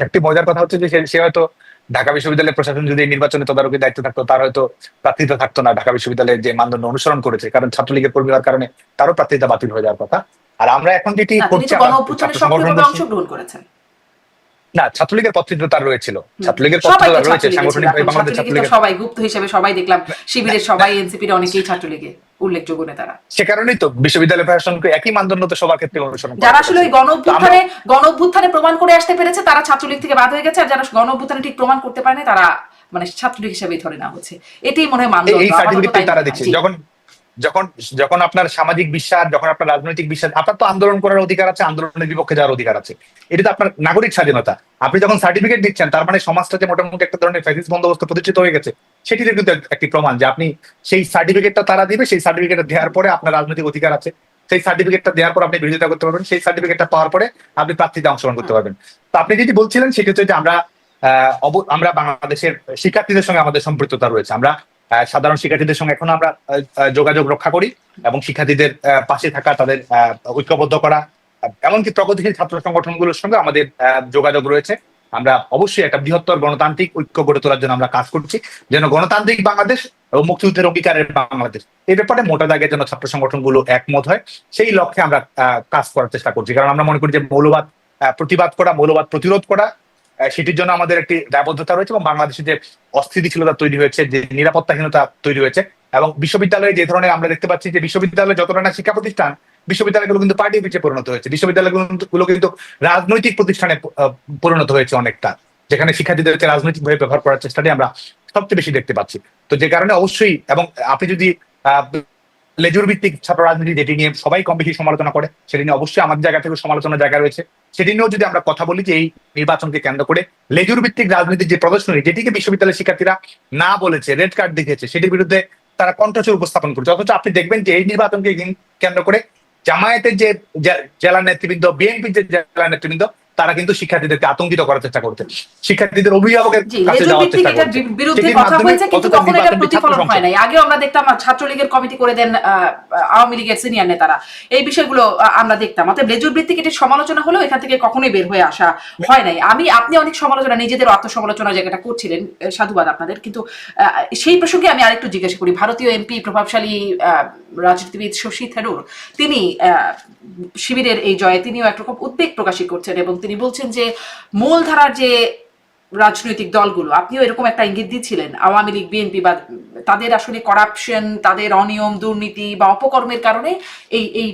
একটি মজার কথা হচ্ছে যে সে হয়তো ঢাকা বিশ্ববিদ্যালয়ের প্রশাসন যদি এই নির্বাচনে তদারকি দায়িত্ব থাকতো, তার হয়তো প্রার্থিতা থাকতো না ঢাকা বিশ্ববিদ্যালয়ের যে মানদণ্ড অনুসরণ করেছে, কারণ ছাত্রলীগের কর্মী হওয়ার কারণে তারও প্রার্থিতা বাতিল হয়ে যাওয়ার কথা। আর আমরা এখন যেটি না, তিনি করছি, তো গণ আমরা অভ্যুত্থানে ছাত্র সক্রিয়ভাবে সংগঠন, অংশগ্রহণ করেছেন। না ছাত্রলীগের পত্রিত তার রয়েছিল, ছাত্রলীগের সবাই পত্রিত তো রয়েছে ছাত্রলীগে ছিল, সাংগঠনিকভাবে এখন বাংলাদেশ ছাত্রলীগে তো ছাত্রলীগের। সবাই গুপ্ত হিসেবে সবাই দেখলাম, শিবিরের সবাই, এনসিপির অনেকেই ছাত্রলীগে উল্লেখযোগ্য নেতারা। সে কারণেই তো বিশ্ববিদ্যালয় প্রশাসনকে একই মানদণ্ড তো সবার ক্ষেত্রে অনুসরণ করা যারা আসলে ওই হচ্ছে। তো আমরা গণ অভ্যুত্থানে প্রমাণ করে আসতে পেরেছে তারা ছাত্রলীগ থেকে বাদ হয়ে গেছে, আর যারা গণ অভ্যুত্থানে ঠিক প্রমাণ করতে পারেনি তারা মানে ছাত্রলীগ হিসেবেই ধরে নেওয়া হচ্ছে। এটাই মনে হয় মানদণ্ড, এই আপাতত সার্টিফিকেট তাই তারা মনে হয়। দিচ্ছে। জি। যখন যখন যখন আপনার সামাজিক বিশ্বাস, যখন আপনার রাজনৈতিক বিশ্বাস, আপনার তো আন্দোলন করার অধিকার আছে, আন্দোলনের বিপক্ষে যাওয়ার অধিকার আছে, এটা তো আপনার নাগরিক স্বাধীনতা। আপনি যখন সার্টিফিকেট দিচ্ছেন, তার মানে সমাজটাতে মোটামুটি একটা ধরনের ফ্যাসিস্ট বন্দোবস্ত প্রতিষ্ঠিত হয়ে গেছে, সেটিতে কিন্তু একটি প্রমাণ যে আপনি সেই সার্টিফিকেটটা তারা দিবে, সেই সার্টিফিকেটটা দেওয়ার পরে আপনার রাজনৈতিক অধিকার আছে, সেই সার্টিফিকেটটা দেওয়ার পর আপনি বিরোধিতা করতে পারবেন, সেই সার্টিফিকেটটা পাওয়ার পরে আপনি প্রার্থীতে অংশগ্রহণ করতে পারবেন। তো আপনি যেটি বলছিলেন সেটি হচ্ছে যে আমরা বাংলাদেশের শিক্ষার্থীদের সঙ্গে আমাদের সম্পৃক্ততা রয়েছে। আমরা সাধারণ শিক্ষার্থীদের সঙ্গে এখন আমরা যোগাযোগ রক্ষা করি, এবং শিক্ষার্থীদের পাশে থাকা, তাদের ঐক্যবদ্ধ করা, এমনকি প্রগতিশীল ছাত্র সংগঠনগুলোর সঙ্গে আমাদের যোগাযোগ রয়েছে। আমরা অবশ্যই একটা বৃহত্তর গণতান্ত্রিক ঐক্য গড়ে তোলার জন্য আমরা কাজ করছি, যেন গণতান্ত্রিক বাংলাদেশ এবং মুক্তিযুদ্ধের অঙ্গীকারের বাংলাদেশ, এই ব্যাপারে মোটা দাগে যেন ছাত্র সংগঠনগুলো একমত হয়, সেই লক্ষ্যে আমরা কাজ করার চেষ্টা করছি। কারণ আমরা মনে করি যে মৌলবাদ প্রতিবাদ করা, মৌলবাদ প্রতিরোধ করা, সেটির জন্য আমাদের একটি দায়বদ্ধতা রয়েছে। এবং বাংলাদেশে যে অস্থিতিশীলতা তৈরি হয়েছে, যে নিরাপত্তাহীনতা তৈরি হয়েছে, এবং বিশ্ববিদ্যালয়ে যে ধরনের আমরা দেখতে পাচ্ছি যে বিশ্ববিদ্যালয়ে যতটা না শিক্ষা প্রতিষ্ঠান, বিশ্ববিদ্যালয়গুলো কিন্তু পার্টি অফিসে পরিণত হয়েছে, বিশ্ববিদ্যালয়গুলো কিন্তু রাজনৈতিক প্রতিষ্ঠানে পরিণত হয়েছে অনেকটা, যেখানে শিক্ষার্থীদেরকে রাজনৈতিকভাবে ব্যবহার করার চেষ্টাটাই আমরা সবচেয়ে বেশি দেখতে পাচ্ছি। তো যে কারণে অবশ্যই, এবং আপনি যদি লেজুর ভিত্তিক ছাত্র রাজনীতি, যেটি নিয়ে সবাই কম বেশি সমালোচনা করে, সেটি নিয়ে অবশ্যই আমাদের জায়গা থেকে সমালোচনার জায়গা রয়েছে। সেটি নিয়েও যদি আমরা কথা বলি যে এই নির্বাচনকে কেন্দ্র করে লেজুর ভিত্তিক রাজনীতির যে প্রদর্শনী, যেটিকে বিশ্ববিদ্যালয়ের শিক্ষার্থীরা না বলেছে, রেড কার্ড দেখেছে, সেটির বিরুদ্ধে তারা কণ্ঠস্বর উপস্থাপন করছে। অথচ আপনি দেখবেন যে এই নির্বাচনকে কেন্দ্র করে জামায়াতের যে জেলা নেতৃবৃন্দ, বিএনপির যে জেলা নেতৃবৃন্দ, তারা কিন্তু শিক্ষার্থীদেরকে আতঙ্কিত করার চেষ্টা করছে, শিক্ষার্থীদের অভিভাবকের কাছে যাওয়ার চেষ্টা করছে। বিরুদ্ধে কথা হয়েছে, কিন্তু কখনো এটা প্রতিফলন হয় নাই। আগেও আমরা দেখতাম ছাত্রলীগের কমিটি করে দেন আওয়ামী লীগের সিনিয়র নেতারা, এই বিষয়গুলো আমরা দেখতাম। অতএব লেজুর ভিত্তিক এটি সমালোচনা হলেও এখান থেকে কখনোই বের হয়ে আসা হয় নাই। আপনি অনেক সমালোচনা, নিজেদের আত্মসমালোচনার জায়গাটা করছিলেন, সাধুবাদ আপনাদের। কিন্তু সেই প্রসঙ্গে আমি আরেকটু জিজ্ঞাসা করি, ভারতীয় এমপি, প্রভাবশালী রাজনীতিবিদ শশী থারুর, তিনি শিবিরের এই জয়ে তিনিও একরকম উদ্বেগ প্রকাশ করছেন, এবং তিনি বলছেন যে মূলধারার যে রাজনৈতিক দলগুলো, আপনিও এরকম একটা ইঙ্গিত দিচ্ছিলেন, আওয়ামী লীগ, বিএনপি, বা তাদের আসলে করাপশন, তাদের অনিয়ম, দুর্নীতি বা অপকর্মের কারণে এই এই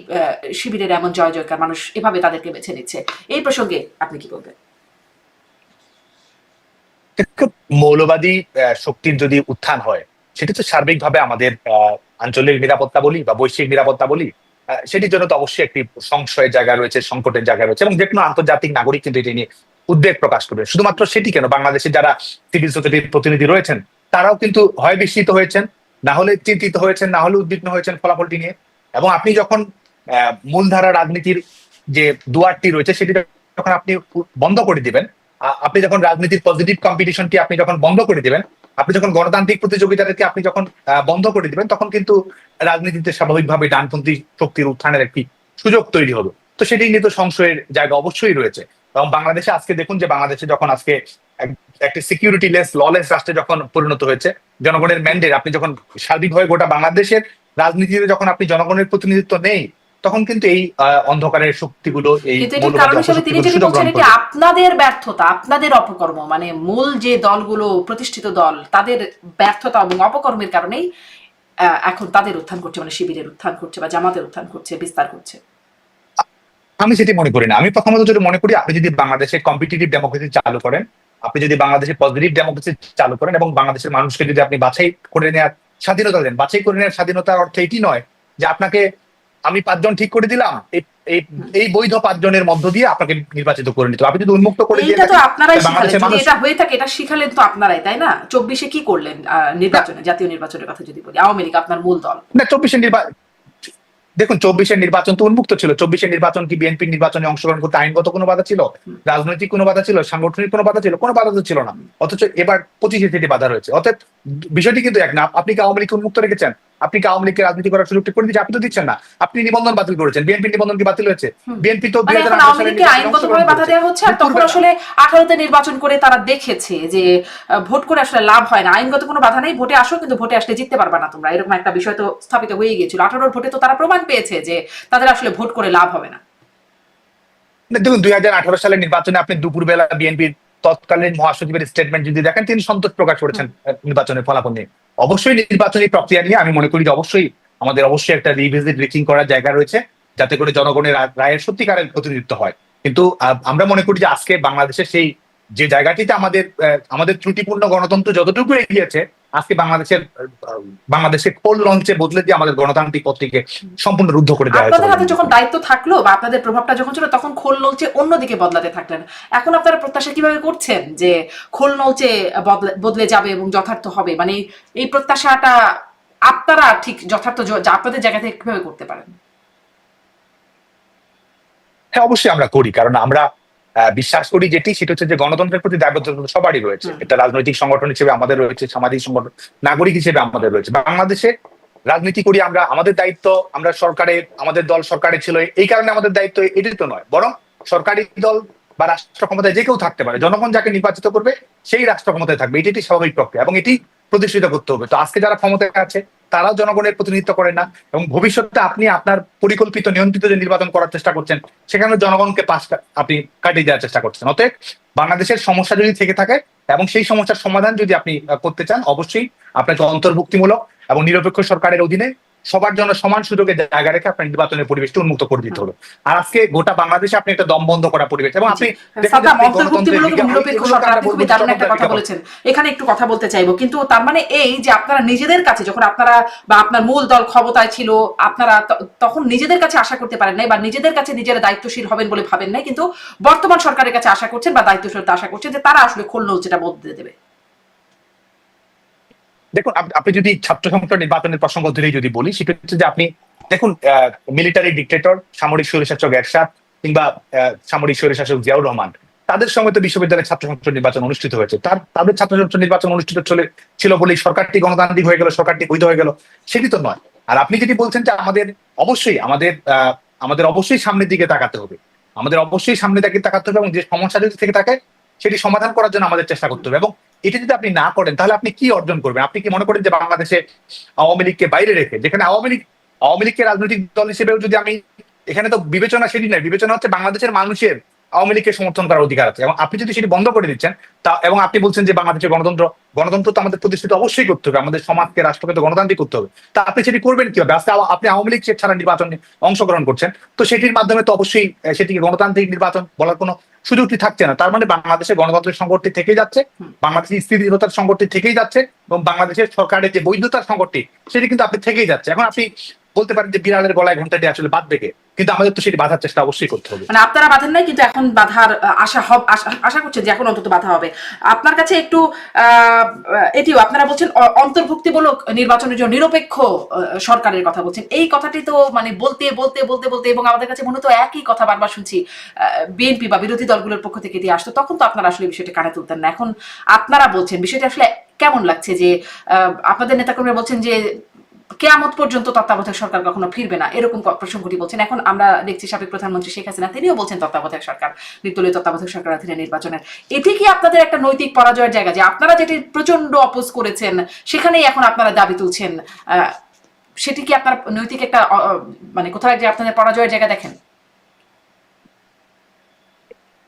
শিবিরের এমন জয় জয়কার, মানুষ এভাবে তাদেরকে বেছে নিচ্ছে। এই প্রসঙ্গে আপনি কি বলবেন? মৌলবাদী শক্তির যদি উত্থান হয়, সেটি তো সার্বিকভাবে আমাদের আঞ্চলিক নিরাপত্তা বলি বা বৈশ্বিক নিরাপত্তা বলি, সেটির জন্য তো অবশ্যই একটি সংশয়ের জায়গা রয়েছে, সংকটের জায়গা রয়েছে, এবং যে কোনো আন্তর্জাতিক নাগরিক কিন্তু এটি নিয়ে উদ্বেগ প্রকাশ করবে। শুধুমাত্র সেটি কেন, বাংলাদেশে যারা সিভিল সোসাইটির প্রতিনিধি রয়েছেন, তারাও কিন্তু হয় বিস্মিত হয়েছেন, না হলে চিন্তিত হয়েছেন, না হলে উদ্বিগ্ন হয়েছেন ফলাফলটি নিয়ে। এবং আপনি যখন মূলধারা রাজনীতির যে দুয়ারটি রয়েছে, সেটি যখন আপনি বন্ধ করে দিবেন, আপনি যখন রাজনীতির পজিটিভ কম্পিটিশনটি আপনি যখন বন্ধ করে দিবেন, আপনি যখন গণতান্ত্রিক প্রতিযোগিতাকে আপনি যখন বন্ধ করে দিবেন, তখন কিন্তু রাজনীতিতে স্বাভাবিকভাবে ডানপন্থী শক্তির উত্থানের একটি সুযোগ তৈরি হবে। তো সেটি নিয়ে তো সংশয়ের জায়গা অবশ্যই রয়েছে। এবং বাংলাদেশে আজকে দেখুন যে বাংলাদেশে যখন আজকে একটি সিকিউরিটি লেস, ললেস রাষ্ট্রে যখন পরিণত হয়েছে, জনগণের ম্যান্ডেট, আপনি যখন সার্বিকভাবে গোটা বাংলাদেশের রাজনীতিতে যখন আপনি জনগণের প্রতিনিধিত্ব নেই, তখন কিন্তু এই অন্ধকারের শক্তিগুলো, এই আপনাদের ব্যর্থতা, আপনাদের অপকর্ম, মানে মূল যে দলগুলো, প্রতিষ্ঠিত দল, তাদের ব্যর্থতা এবং অপকর্মের কারণেই এখন তাদের উত্থান করছে, মানে শিবিরের উত্থান করছে বা জামাতের উত্থান করছে, বিস্তার করছে। আমি সেটি মনে করি না। আমি প্রথমত যদি মনে করি, আপনি যদি বাংলাদেশে কম্পিটিটিভ ডেমোক্রেসি চালু করেন, আপনি যদি বাংলাদেশে পজিটিভ ডেমোক্রেসি চালু করেন, এবং বাংলাদেশের মানুষকে যদি আপনি বাছাই করে নেওয়ার স্বাধীনতা দেন, বাছাই করে নেওয়ার স্বাধীনতার অর্থ এটি নয় যে আপনাকে আমি 5 জন ঠিক করে দিলাম, এই বৈধ 5 জনের মধ্য দিয়ে আপনাকে নির্বাচিত করে নিতে। আপনি যদি উন্মুক্ত করে দিয়ে, এটা তো আপনারাই শিখালেন, যদি এটা হয়ে থাকে, এটা শিখালেন তো আপনারাই, তাই না? 24-এ কি করলেন নির্বাচনে, জাতীয় নির্বাচনের কথা যদি বলি, আওয়ামী লীগ আপনার মূল দল না। 24-এর নির্বাচন, দেখুন 24-এর নির্বাচন তো উন্মুক্ত ছিল। 24-এর নির্বাচন কি বিএনপির নির্বাচনে অংশগ্রহণ করতে আইনগত কোনো বাধা ছিল, রাজনৈতিক কোনো বাধা ছিল, সাংগঠনিক কোনো বাধা ছিল? কোনো বাধা তো ছিল না। অথচ এবার 25-এ সেটি বাধা রয়েছে। অর্থাৎ বিষয়টি কিন্তু এক না। আপনি কি আওয়ামী লীগকে উন্মুক্ত রেখেছেন? আপনি কি আওয়ামী লীগকে রাজনীতি করার সুযোগটি করে দিচ্ছেন? আপনি তো দিচ্ছেন না। আপনি নিবন্ধন বাতিল করেছেন, বিএনপির নিবন্ধন কি বাতিল হয়েছে? বিএনপি তো মানে এখন আওয়ামী লীগকে আইনগতভাবে বাধা দেওয়া হচ্ছে, আর তখন আসলে 18তে নির্বাচন করে তারা দেখেছে যে ভোট করে আসলে লাভ হয় না, আইনগত কোনো বাধা নেই, ভোটে আসো কিন্তু ভোটে আসলে জিততে পারবা না তোমরা, এরকম একটা বিষয় তো স্থাপিত হয়ে গিয়েছিল। 18 ভোটে তো তারা প্রমাণ পেয়েছে যে তাদের আসলে ভোট করে লাভ হবে না। দেখুন 2018 সালের নির্বাচনে আপনি দুপুরবেলা বিএনপির তৎকালীন মহাসচিবের স্টেটমেন্ট যদি দেখেন, তিনি সন্তোষ প্রকাশ করেছেন নির্বাচনের ফলাফল নিয়ে। অবশ্যই নির্বাচনী প্রক্রিয়া নিয়ে আমি মনে করি যে অবশ্যই একটা রিভিজিট রিচিং করার জায়গা রয়েছে, যাতে করে জনগণের রায়ের সত্যিকারের প্রতিনিধিত্ব হয়। কিন্তু আমরা মনে করি যে আজকে বাংলাদেশের সেই যে জায়গাটিতে আমাদের ত্রুটিপূর্ণ গণতন্ত্র যতটুকু এগিয়েছে, আজকে বাংলাদেশে কোল লঞ্চে বদলে দিয়ে আমাদের গণতান্ত্রিক পথটিকে সম্পূর্ণ রুদ্ধ করে দেওয়া হয়েছে। আপনাদের হাতে যখন দায়িত্ব থাকলো বা আপনাদের প্রভাবটা যখন ছিল, তখন খোল নলচে অন্যদিকে বদলাতে থাকলেন। এখন আপনারা প্রত্যাশা কিভাবে করছেন যে খোল নলচে বদলে যাবে এবং যথার্থ হবে? মানে এই প্রত্যাশাটা আপনারা ঠিক যথার্থ আপনাদের জায়গা থেকে কিভাবে করতে পারেন? হ্যাঁ, অবশ্যই আমরা করি, কারণ আমরা বিশ্বাস করি সেটা হচ্ছে যে গণতন্ত্রের প্রতি দায়বদ্ধতা সবারই রয়েছে। এটা রাজনৈতিক সংগঠন হিসেবে আমাদের রয়েছে, সামাজিক সংগঠন, নাগরিক হিসেবে আমাদের রয়েছে। বাংলাদেশে রাজনীতি করি আমরা, আমাদের দায়িত্ব, আমরা আমাদের দল সরকারে ছিল, এই কারণে আমাদের দায়িত্ব এটাই তো নয়, বরং সরকারি দল বা রাষ্ট্র ক্ষমতায় যে কেউ থাকতে পারে, জনগণ যাকে নির্বাচিত করবে সেই রাষ্ট্র ক্ষমতায় থাকবে, এটি স্বাভাবিক প্রক্রিয়া এবং এটি প্রতিষ্ঠিত করতে হবে। তো আজকে যারা ক্ষমতায় আছে তারাও জনগণের প্রতিনিধিত্ব করে না, এবং ভবিষ্যতে আপনি আপনার পরিকল্পিত নিয়ন্ত্রিত যে নির্বাচন করার চেষ্টা করছেন, সেখানে জনগণকে আপনি কাটিয়ে দেওয়ার চেষ্টা করছেন। অতএব বাংলাদেশের সমস্যা যদি থেকে থাকে এবং সেই সমস্যার সমাধান যদি আপনি করতে চান, অবশ্যই আপনাকে অন্তর্ভুক্তিমূলক এবং নিরপেক্ষ সরকারের অধীনে সবার জন্য সমান সুযোগের জায়গা রেখে আপনার নির্বাচনের পরিবেশটি উন্মুক্ত করে দিতে হবে। আর আজকে গোটা বাংলাদেশে আপনি একটা দম বন্ধ করা পরিবেশ, এবং আপনি এখানে একটু কথা বলতে চাইবো, কিন্তু তার মানে এই যে আপনারা নিজেদের কাছে, যখন আপনারা বা আপনার মূল দল ক্ষমতায় ছিল, আপনারা তখন নিজেদের কাছে আশা করতে পারেন নাই বা নিজেদের কাছে নিজেরা দায়িত্বশীল হবেন বলে ভাবেন নাই, কিন্তু বর্তমান সরকারের কাছে আশা করছেন বা দায়িত্বশীলতা আশা করছেন যে তারা আসলে খোল নলচেটা বদলে দেবে। দেখুন, আপনি যদি ছাত্র সংসদ নির্বাচনের প্রসঙ্গ ধরেই যদি বলি, সেটা হচ্ছে যে আপনি দেখুন, মিলিটারি ডিক্টেটর, সামরিক স্বৈরশাসক এরশাদ কিংবা সামরিক স্বৈরশাসক জিয়াউর রহমান, তাদের সময় তো বিশ্ববিদ্যালয়ের ছাত্র সংসদ নির্বাচন অনুষ্ঠিত হয়েছে। তাদের ছাত্র সংসদ নির্বাচন অনুষ্ঠিত ছিল বলেই সরকারটি গণতান্ত্রিক হয়ে গেল, সরকারটি বৈধ হয়ে গেল, সেটি তো নয়। আর আপনি যেটি বলছেন যে আমাদের অবশ্যই সামনের দিকে তাকাতে হবে, আমাদের অবশ্যই সামনের দিকে তাকাতে হবে, এবং যে সমস্যা যদি থেকে থাকে সেটি সমাধান করার জন্য আমাদের চেষ্টা করতে হবে। এবং এটা যদি আপনি না করেন, তাহলে আপনি কি অর্জন করবেন? আপনি কি মনে করেন যে বাংলাদেশে আওয়ামী লীগকে বাইরে রেখে, যেখানে আওয়ামী লীগকে রাজনৈতিক দল হিসেবেও যদি আমি, এখানে তো বিবেচনা সেটি নয়, বিবেচনা হচ্ছে বাংলাদেশের মানুষের আওয়ামী লীগকে সমর্থন করার অধিকার আছে, এবং আপনি যদি সেটি বন্ধ করে দিচ্ছেন এবং আপনি বলছেন যে বাংলাদেশের গণতন্ত্র তো আমাদের প্রতিষ্ঠিত অবশ্যই করতে হবে, আমাদের সমাজকে, রাষ্ট্রকে তো গণতান্ত্রিক করতে হবে, তা আপনি সেটি করবেন কিভাবে? আজকে আপনি আওয়ামী লীগ ছাড়া নির্বাচনে অংশগ্রহণ করছেন, তো সেটির মাধ্যমে তো অবশ্যই সেটিকে গণতান্ত্রিক নির্বাচন বলার কোনো সুযোগটি থাকছে না। তার মানে বাংলাদেশের গণতন্ত্রের সংকটটি থেকেই যাচ্ছে, বাংলাদেশের স্থিতিশীলতার সংকটটি থেকেই যাচ্ছে, এবং বাংলাদেশের সরকারের যে বৈধতার সংকটটি সেটি কিন্তু আপনি থেকেই যাচ্ছে। এখন আপনি বলতে পারেন যে বিড়ালের গলায় ঘন্টাটি আসলে বাঁধবে কে, কিন্তু আমাদের তো সেটি বাঁধার চেষ্টা অবশ্যই করতে হবে। মানে আপনারা বাঁধেন নাই, কিন্তু এখন বাঁধার আশা করছেন যে এখন অন্তত বাধা হবে। আপনার কাছে একটু এটিও আপনারা বলছেন অন্তর্ভুক্তিমূলক নির্বাচনের জন্য নিরপেক্ষ সরকারের কথা বলছেন, এই কথাটি তো মানে বলতে বলতে বলতে বলতে এবং আমাদের কাছে মনে তো একই কথা বারবার শুনছি বিএনপি বা বিরোধী দলগুলোর পক্ষ থেকে এটি আসতো, তখন তো আপনারা আসলে বিষয়টা কানে তুলতেন না। এখন আপনারা বলছেন, বিষয়টা আসলে কেমন লাগছে যে আপনাদের নেতাকর্মীরা বলছেন যে কেয়ামত পর্যন্ত তত্ত্বাবধায়ক সরকার কখনো ফিরবে না, এরকম প্রসঙ্গটি বলছেন। এখন আমরা দেখছি সাবেক প্রধানমন্ত্রী শেখ হাসিনা তিনিও বলছেন তত্ত্বাবধায়ক সরকার, নির্দলীয় তত্ত্বাবধায়ক সরকার অধীনে নির্বাচনের। এটি কি আপনাদের একটা নৈতিক পরাজয়ের জায়গা, যে আপনারা যেটি প্রচন্ড অপোজ করেছেন সেখানেই এখন আপনারা দাবি তুলছেন? সেটি কি আপনার নৈতিক একটা মানে কোথাও যে আপনাদের পরাজয়ের জায়গা দেখেন?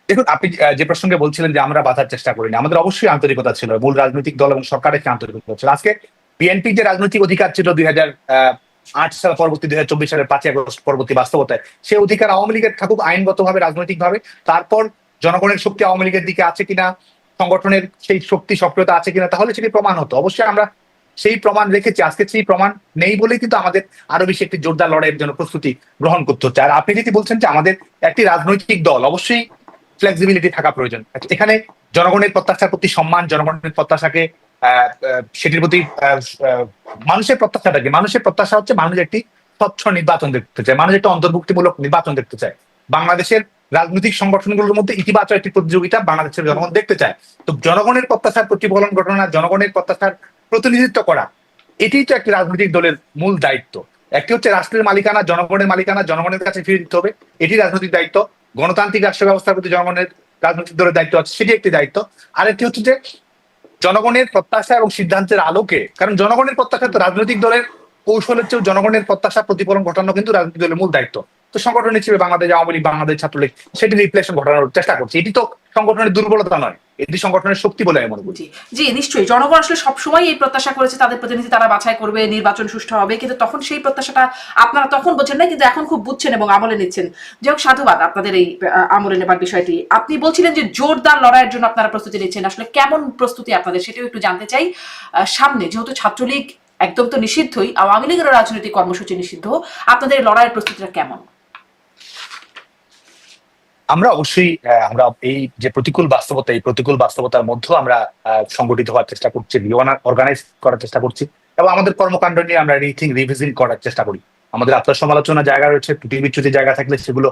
দেখুন, আপনি যে প্রসঙ্গে বলছিলেন যে আমরা বাধার চেষ্টা করিনি, আমাদের অবশ্যই আন্তরিকতা ছিল, মূল রাজনৈতিক দল এবং সরকারের আন্তরিকতা ছিল। আজকে বিএনপির যে রাজনৈতিক অধিকার ছিল 2008 সাল পরবর্তী 2024 সালের 5ই আগস্ট পরবর্তী বাস্তবতায়, সেই অধিকার আওয়ামী লীগের থাকুক আইনগতভাবে, রাজনৈতিকভাবে, তারপর জনগণের শক্তি আওয়ামী লীগের দিকে আছে কিনা, সংগঠনের সেই শক্তি সক্রিয়তা আছে কিনা, তাহলে সেটি প্রমাণ হতো। অবশ্যই আমরা সেই প্রমাণ রেখেছি। আজকে সেই প্রমাণ নেই বলেই কিন্তু আমাদের আরো বেশি একটি জোরদার লড়াইয়ের জন্য প্রস্তুতি গ্রহণ করতে হচ্ছে। আর আপনি যেটি বলছেন যে আমাদের একটি রাজনৈতিক দল, অবশ্যই ফ্লেক্সিবিলিটি থাকা প্রয়োজন। এখানে জনগণের প্রত্যাশার প্রতি সম্মান, জনগণের প্রত্যাশাকে সেটির প্রতি মানুষের প্রত্যাশাটা কি? মানুষের প্রত্যাশা হচ্ছে মানুষ একটি স্বচ্ছ নির্বাচন দেখতে চায়, মানুষ একটা অন্তর্ভুক্তিমূলক নির্বাচন দেখতে চায়। বাংলাদেশের রাজনৈতিক সংগঠনগুলোর মধ্যে ইতিবাচক একটি প্রতিযোগিতা বাংলাদেশের জনগণ দেখতে চায়। তো জনগণের প্রত্যাশার প্রতিফলন ঘটনা, জনগণের প্রত্যাশার প্রতিনিধিত্ব করা, এটি তো একটি রাজনৈতিক দলের মূল দায়িত্ব। একটি হচ্ছে রাষ্ট্রের মালিকানা, জনগণের মালিকানা, জনগণের কাছে ফিরে দিতে হবে, এটি রাজনৈতিক দায়িত্ব। গণতান্ত্রিক রাষ্ট্র ব্যবস্থার প্রতি জনগণের রাজনৈতিক দলের দায়িত্ব আছে, সেটি একটি দায়িত্ব। আরেকটি হচ্ছে যে জনগণের প্রত্যাশা এবং সিদ্ধান্তের আলোকে, কারণ জনগণের প্রত্যাশা তো রাজনৈতিক দলের কৌশলের চেয়েও জনগণের প্রত্যাশা প্রতিফলন ঘটানো কিন্তু রাজনৈতিক দলের মূল দায়িত্ব। তো সংগঠন হিসেবে বাংলাদেশ আওয়ামী লীগ, বাংলাদেশ ছাত্রলীগ সেটি রিফ্লেকশন ঘটানোর চেষ্টা করছে। এটি তো সংগঠনের দুর্বলতা নয়, এটি সংগঠনের শক্তি বলে আমি মনে করি। জি জি, নিশ্চয়ই জনগণ আসলে সবসময় এই প্রত্যাশা করেছে তাদের প্রতিনিধি তারা বাছাই করবে, নির্বাচন সুষ্ঠু হবে, কিন্তু তখন সেই প্রত্যাশাটা আপনারা তখন বোঝেন না, কিন্তু এখন খুব বুঝছেন এবং আমলে নিচ্ছেন। যাই হোক, সাধুবাদ আপনাদের এই আমলে নেবার বিষয়টি। আপনি বলছিলেন যে জোরদার লড়াইয়ের জন্য আপনারা প্রস্তুতি নিচ্ছেন, আসলে কেমন প্রস্তুতি আপনাদের সেটাও একটু জানতে চাই। সামনে যেহেতু ছাত্রলীগ একদম তো নিষিদ্ধই, আওয়ামী লীগের রাজনৈতিক কর্মসূচি নিষিদ্ধ, আপনাদের এই লড়াইয়ের প্রস্তুতিটা কেমন? আমরা অবশ্যই আমরা এই যে প্রতিকূল বাস্তবতা, এই প্রতিকূল বাস্তবতার মধ্যেও আমরা সংগঠিত হওয়ার চেষ্টা করছি, অর্গানাইজ করার চেষ্টা করছি, এবং আমাদের কর্মকাণ্ড নিয়ে আমরা রিথিং রিভিজিট করার চেষ্টা করি। আমাদের আত্মসমালোচনার জায়গা রয়েছে, ত্রুটি বিচ্যুতির জায়গা থাকলে সেগুলো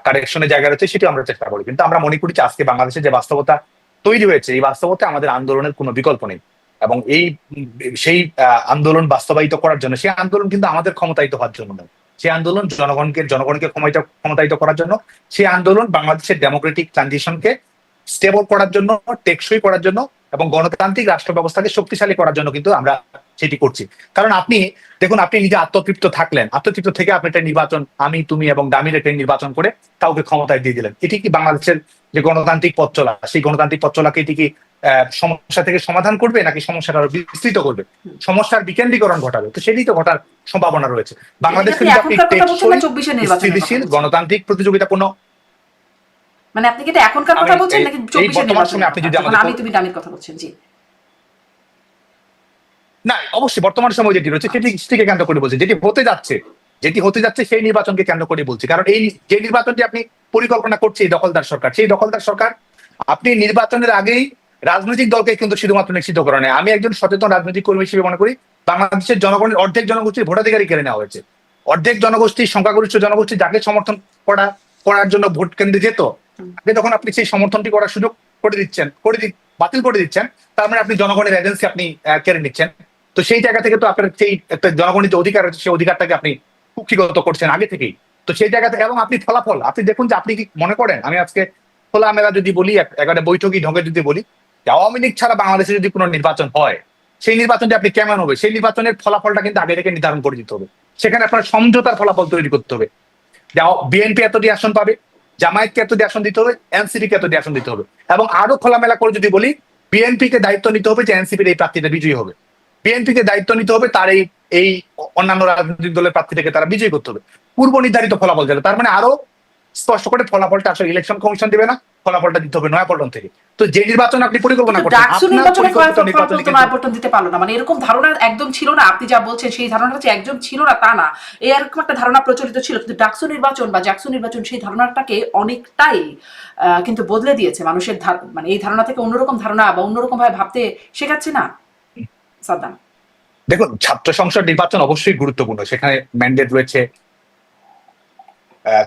কারেকশনের জায়গা রয়েছে, সেটি আমরা চেষ্টা করি। কিন্তু আমরা মনে করি যে আজকে বাংলাদেশে যে বাস্তবতা তৈরি হয়েছে, এই বাস্তবতা আমাদের আন্দোলনের কোনো বিকল্প নেই। এবং সেই আন্দোলন বাস্তবায়িত করার জন্য, সেই আন্দোলন কিন্তু আমাদের ক্ষমতায়িত হওয়ার জন্য নয়, সেই আন্দোলন জনগণকে ক্ষমতায়িত করার জন্য, সেই আন্দোলন বাংলাদেশের ডেমোক্রেটিক ট্রানজিশনকে স্টেবল করার জন্য, টেকসই করার জন্য এবং গণতান্ত্রিক রাষ্ট্র ব্যবস্থাকে শক্তিশালী করার জন্য কিন্তু আমরা সেটি করছি। কারণ আপনি দেখুন, আপনি নিজে আত্মতৃপ্ত থাকলেন, আত্মতৃপ্ত থেকে আপনি একটা নির্বাচন, আমি তুমি এবং দামির একটা নির্বাচন করে কাউকে ক্ষমতায় দিয়ে দিলেন। এটি কি বাংলাদেশের যে গণতান্ত্রিক পথ চলা, সেই গণতান্ত্রিক পথ চলাকে এটি কি সমস্যা থেকে সমাধান করবে, নাকি সমস্যাটা আরো বিস্তৃত করবে, সমস্যার বিকেন্দ্রীকরণ ঘটাবে? তো সেটি তো ঘটার সম্ভাবনা রয়েছে। বাংলাদেশকে যদি আপনি স্থিতিশীল গণতান্ত্রিক প্রতিযোগিতাপূর্ণ, মানে আপনি কি এটা এখনকার কথা বলছেন নাকি 24 এর নির্বাচন? আপনি যদি আমি তুমি দামির কথা বলছেন? জি না, অবশ্যই বর্তমান সময় যেটি রয়েছে সেটিকে কেন্দ্র করে বলছি, যেটি হতে যাচ্ছে সেই নির্বাচনকে কেন্দ্র করে বলছি। কারণ এই যে নির্বাচনটি আপনি পরিকল্পনা করছে এই দখলদার সরকার, সেই দখলদার সরকার আপনি নির্বাচনের আগেই রাজনৈতিক দলকে কিন্তু শুধুমাত্র নিষিদ্ধ করে নেয়। আমি একজন সচেতন রাজনৈতিক কর্মী হিসেবে মনে করি বাংলাদেশের জনগণের অর্ধেক জনগোষ্ঠীর ভোটাধিকারই কেড়ে নেওয়া হয়েছে। অর্ধেক জনগোষ্ঠী, সংখ্যাগরিষ্ঠ জনগোষ্ঠী যাকে সমর্থন করার জন্য ভোট কেন্দ্রে যেত, আপনি তখন আপনি সেই সমর্থনটি করার সুযোগ বাতিল করে দিচ্ছেন, তার মানে আপনি জনগণের এজেন্সি আপনি কেড়ে নিচ্ছেন। তো সেই জায়গা থেকে তো আপনার সেই একটা জনগণের যে অধিকার আছে, সেই অধিকারটাকে আপনি কুক্ষিগত করছেন আগে থেকেই। তো সেই জায়গা থেকে, এবং আপনি ফলাফল আপনি দেখুন যে আপনি কি মনে করেন, আমি আজকে খোলামেলা যদি বলি, একেবারে বৈঠকি ঢঙ্গে যদি বলি, আওয়ামী লীগ ছাড়া বাংলাদেশে যদি কোনো নির্বাচন হয়, সেই নির্বাচনটি আপনি কেমন হবে, সেই নির্বাচনের ফলাফলটা কিন্তু আগে থেকে নির্ধারণ করে দিতে হবে। সেখানে আপনার সমঝোতার ফলাফল তৈরি করতে হবে। বিএনপি এতটি আসন পাবে, জামায়াতকে এতটি আসন দিতে হবে, এনসিপি কে এতটি আসন দিতে হবে। এবং আরো খোলামেলা করে যদি বলি, বিএনপি কে দায়িত্ব নিতে হবে যে এনসিপির এই প্রার্থীটা বিজয়ী হবে, বিএনপি কে দায়িত্ব নিতে হবে তার এই অন্যান্য রাজনৈতিক দলের প্রার্থীটাকে তারা বিজয়ী করতে হবে। পূর্ব নির্ধারিত ফলাফল যাবে, তার মানে আরো স্পষ্ট করে ফলাফলটা আসলে ইলেকশন কমিশন দিবে না, ফলাফলটা দিতে হবে নয়াপল্টন থেকে। তো যে নির্বাচন আপনি পরিকল্পনা করছেন, নয়াপল্টন দিতে পারলো না, মানে এরকম ধারণা একদম ছিল না। আপনি যা বলছেন সেই ধারণাটা যে একদম ছিল না তা না, এরকম একটা ধারণা প্রচলিত ছিল, কিন্তু ডাকসু নির্বাচন বা জাকসু নির্বাচন সেই ধারণাটাকে অনেকটাই কিন্তু বদলে দিয়েছে। মানুষের মানে এই ধারণা থেকে অন্যরকম ধারণা বা অন্যরকম ভাবে ভাবতে শেখাচ্ছে না সাদ্দাম। দেখুন, ছাত্র সংসদ নির্বাচন অবশ্যই গুরুত্বপূর্ণ, সেখানে ম্যান্ডেট রয়েছে,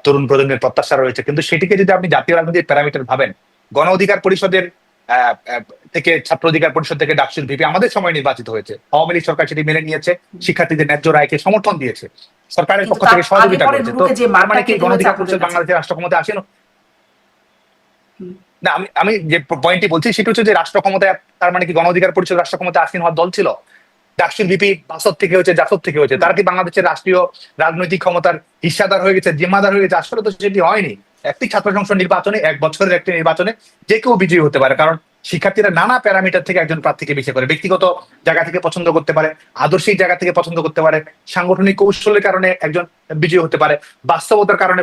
তরুণ প্রজন্মের প্রত্যাশা রয়েছে, কিন্তু সেটিকে যদি আপনি জাতীয় রাজনৈতিক প্যারামিটার ভাবেন, গণ অধিকার পরিষদের থেকে, ছাত্র অধিকার পরিষদ থেকে ডাকসুর ভিপি আমাদের সময় নির্বাচিত হয়েছে, আওয়ামী লীগ সরকার সেটি মেনে নিয়েছে, শিক্ষার্থীদের ন্যায্য রায়কে সমর্থন দিয়েছে, সরকারের পক্ষ থেকে সহযোগিতা করেছে। তো তার মানে কি গণ অধিকার পরিষদ বাংলাদেশের রাষ্ট্র ক্ষমতা আসেন না? আমি যে পয়েন্টটি বলছি সেটা হচ্ছে যে রাষ্ট্র ক্ষমতায়, তার মানে কি গণ অধিকার পরিষদ রাষ্ট্র ক্ষমতায় আসীন হওয়ার দল ছিল? ডাকসুর ভিপি বাসদ থেকে হয়েছে, জাসদ থেকে হয়েছে, তারা কি বাংলাদেশের রাষ্ট্রীয় রাজনৈতিক ক্ষমতার হিস্সাদার হয়ে গেছে, জিম্মাদার হয়ে গেছে? আসলে তো সেটি হয়নি। একটি ছাত্র সংসদ নির্বাচনে, এক বছরের একটি নির্বাচনে যে কেউ বিজয়ী হতে পারে, কারণ শিক্ষার্থীরা নানা প্যারামিটার থেকে একজন প্রার্থীকে বেছে করে, ব্যক্তিগত জায়গা থেকে পছন্দ করতে পারে, আদর্শিক জায়গা থেকে পছন্দ করতে পারে, সাংগঠনিক কৌশলের কারণে একজন বিজয়ী হতে পারে, বাস্তবতার কারণে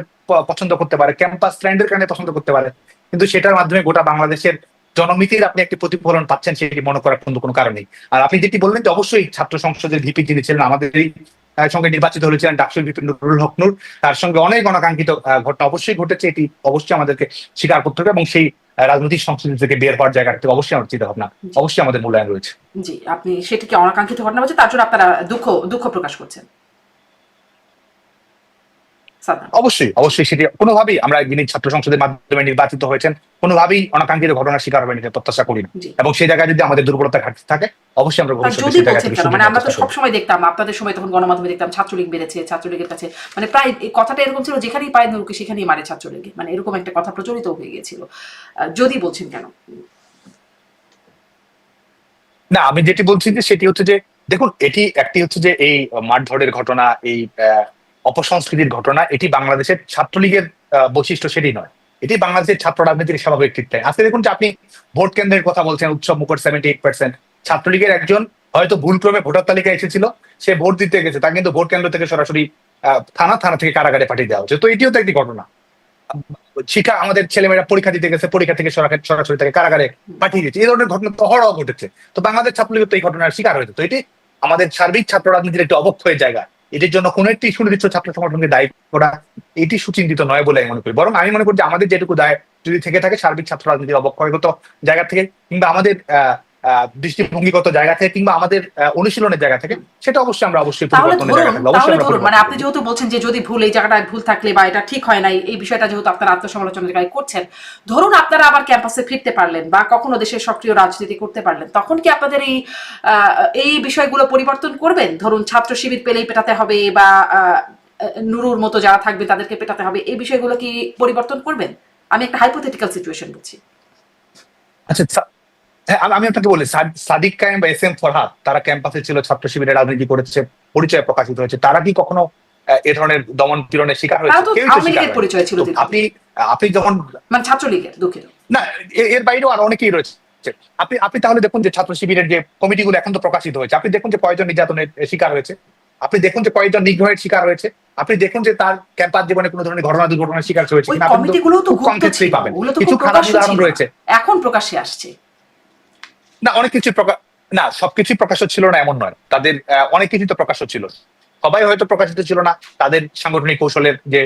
পছন্দ করতে পারে, ক্যাম্পাস ট্রেন্ডের কারণে পছন্দ করতে পারে। কিন্তু সেটার মাধ্যমে গোটা বাংলাদেশের জনমিতির আপনি একটি প্রতিফলন পাচ্ছেন, সেটি মনে করার কোনো কারণ নেই। আর আপনি যেটি বললেন যে অবশ্যই ছাত্র সংসদের ভিপি যিনি ছিলেন, আমাদের সঙ্গে নির্বাচিত হয়েছিলেন ডাকসুর ভিপি নুরুল হক নূর, তার সঙ্গে অনেক অনাকাঙ্ক্ষিত ঘটনা অবশ্যই ঘটেছে, এটি অবশ্যই আমাদেরকে স্বীকার করতে হবে, এবং সেই রাজনৈতিক সংস্কৃতি থেকে বের হওয়ার জায়গা থেকে অবশ্যই আমার চিন্তা ভাবনা, অবশ্যই আমাদের মূল্যায়ন রয়েছে। জি, আপনি সেটিকে অনাকাঙ্ক্ষিত ঘটনা বলছেন, তার জন্য আপনারা দুঃখ প্রকাশ করছেন। সাদ্দাম? অবশ্যই অবশ্যই সেটি কোনোভাবেই আমরা যিনি ছাত্র সংসদের মাধ্যমে নির্বাচিত হয়েছেন কোনোভাবেই অনাকাঙ্ক্ষিত ঘটনার শিকার হবেন এটা প্রত্যাশা করি না, জি। এবং সেই জায়গায় যদি আমাদের দুর্বলতা ঘাটতি থাকে অবশ্যই আমরা ভবিষ্যতে যদি সেই জায়গা বলছেন থেকে কেন, মানে শুধরে আমরা তো চেষ্টা করব। সবসময় দেখতাম আপনাদের সময়, তখন গণমাধ্যমে দেখতাম ছাত্রলীগ বেড়েছে, ছাত্রলীগের কাছে মানে প্রায় এই কথাটা এরকম ছিল, যেখানেই পায় নুরুকে সেখানেই মারে ছাত্রলীগে, মানে এরকম একটা কথা প্রচলিত হয়ে গিয়েছিল। যদি বলছেন কেন? না, আমি যেটি বলছি যে সেটি হচ্ছে যে দেখুন, এটি একটি হচ্ছে যে এই মারধরের ঘটনা, এই অপসংস্কৃতির ঘটনা, এটি বাংলাদেশের ছাত্রলীগের বৈশিষ্ট্য সেটি নয়, এটি বাংলাদেশের ছাত্র রাজনীতির স্বাভাবিক কৃত্যায়। আজকে দেখুন যে আপনি ভোট কেন্দ্রের কথা বলছেন, উৎসব মুখর 78%, ছাত্রলীগের একজন হয়তো ভুলক্রমে ভোটার তালিকায় এসেছিল, সে ভোট দিতে গেছে, তা কিন্তু ভোট কেন্দ্র থেকে সরাসরি থানা থেকে কারাগারে পাঠিয়ে দেওয়া হচ্ছে। তো এটিও তো একটি ঘটনা। শিক্ষা, আমাদের ছেলেমেয়েরা পরীক্ষা দিতে গেছে, পরীক্ষা থেকে সরাসরি তাকে কারাগারে পাঠিয়ে দিচ্ছে, এই ধরনের ঘটনা তো অহরহ ঘটেছে। তো বাংলাদেশ ছাত্রলীগ তো এই ঘটনার শিকার হয়েছে। তো এটি আমাদের সার্বিক ছাত্র রাজনীতির একটি অবক্ষয়ের জায়গা। এটির জন্য কোন একটি সুনির্দিষ্ট ছাত্র সংগঠনকে দায়ী করা এটি সুচিন্তিত নয় বলে আমি মনে করি। বরং আমি মনে করি যে আমাদের যেটুকু দায় যদি থেকে থাকে সার্বিক ছাত্র রাজনীতির অবক্ষয়গত জায়গা থেকে, কিংবা আমাদের দৃষ্টিভঙ্গিগত জায়গা থেকে, কিংবা আমাদের অনুশীলনের জায়গা থেকে, সেটা অবশ্যই আমরা অবশ্যই তাহলে পরিবর্তনের জায়গা থাকবে, অবশ্যই আমরা ধরুন, মানে পরিবর্তন আপনি করব। যেহেতু বলছেন যে যদি ভুল, এই জায়গাটায় ভুল থাকলে বা এটা ঠিক হয় নাই, এই বিষয়টা যেহেতু আপনারা আত্মসমালোচনার জায়গায় করছেন, ধরুন আপনারা আবার ক্যাম্পাসে ফিরতে পারলেন বা কখনো দেশের সক্রিয় রাজনীতি করতে পারলেন, তখন কি আপনাদের এই বিষয়গুলো পরিবর্তন করবেন? ধরুন ছাত্র শিবির পেলেই পেটাতে হবে বা নুরুর মতো যারা থাকবে তাদেরকে পেটাতে হবে, এই বিষয়গুলো কি পরিবর্তন করবেন? আমি একটা হাইপোথেটিক্যাল সিচুয়েশন বলছি। আচ্ছা, হ্যাঁ, আমি আপনাকে বলি, সাদিক কায়েম বা SM ফরহাদ তারা ক্যাম্পাসে ছিল, ছাত্র শিবিরের রাজনীতি করেছে, পরিচয় প্রকাশিত হয়েছে, তারা কি কখনো এ ধরনের দমন পীড়নের শিকার তারা হয়েছে? তো কেউই তো আওয়ামী শিকার লীগের হয়নি। পরিচয় ছিল তো দীর্ঘদিন, আপনি আপনি যখন, মানে ছাত্রলীগের, দুঃখিত। না, এর বাইরেও আরো অনেকেই রয়েছে। আপনি আপনি তাহলে দেখুন যে ছাত্র শিবিরের যে কমিটিগুলো এখন তো প্রকাশিত হয়েছে, আপনি দেখুন যে কয়জন নির্যাতনের শিকার হয়েছে, আপনি দেখুন যে কয়জন নিগ্রহের শিকার হয়েছে, আপনি দেখুন যে তার ক্যাম্পাস জীবনে কোনো ধরনের ঘটনা দুর্ঘটনার শিকার হয়েছে ওই কিনা, আপনি কিন্তু কমিটিগুলোও তো খুব কম গুপ্ত ক্ষেত্রেই ছিল, পাবেন। ওগুলো তো কিছু খুব খারাপ প্রকাশ্য উদাহরণ ছিল না, রয়েছে। এখন প্রকাশ্যে আসছে। না, অনেক কিছু না, সবকিছুই প্রকাশ্য ছিল না এমন নয়, তাদের অনেক কিছু তো প্রকাশ্য ছিল। সবাই হয়তো প্রকাশিত ছিল না, তাদের সাংগঠনিক কৌশলের যে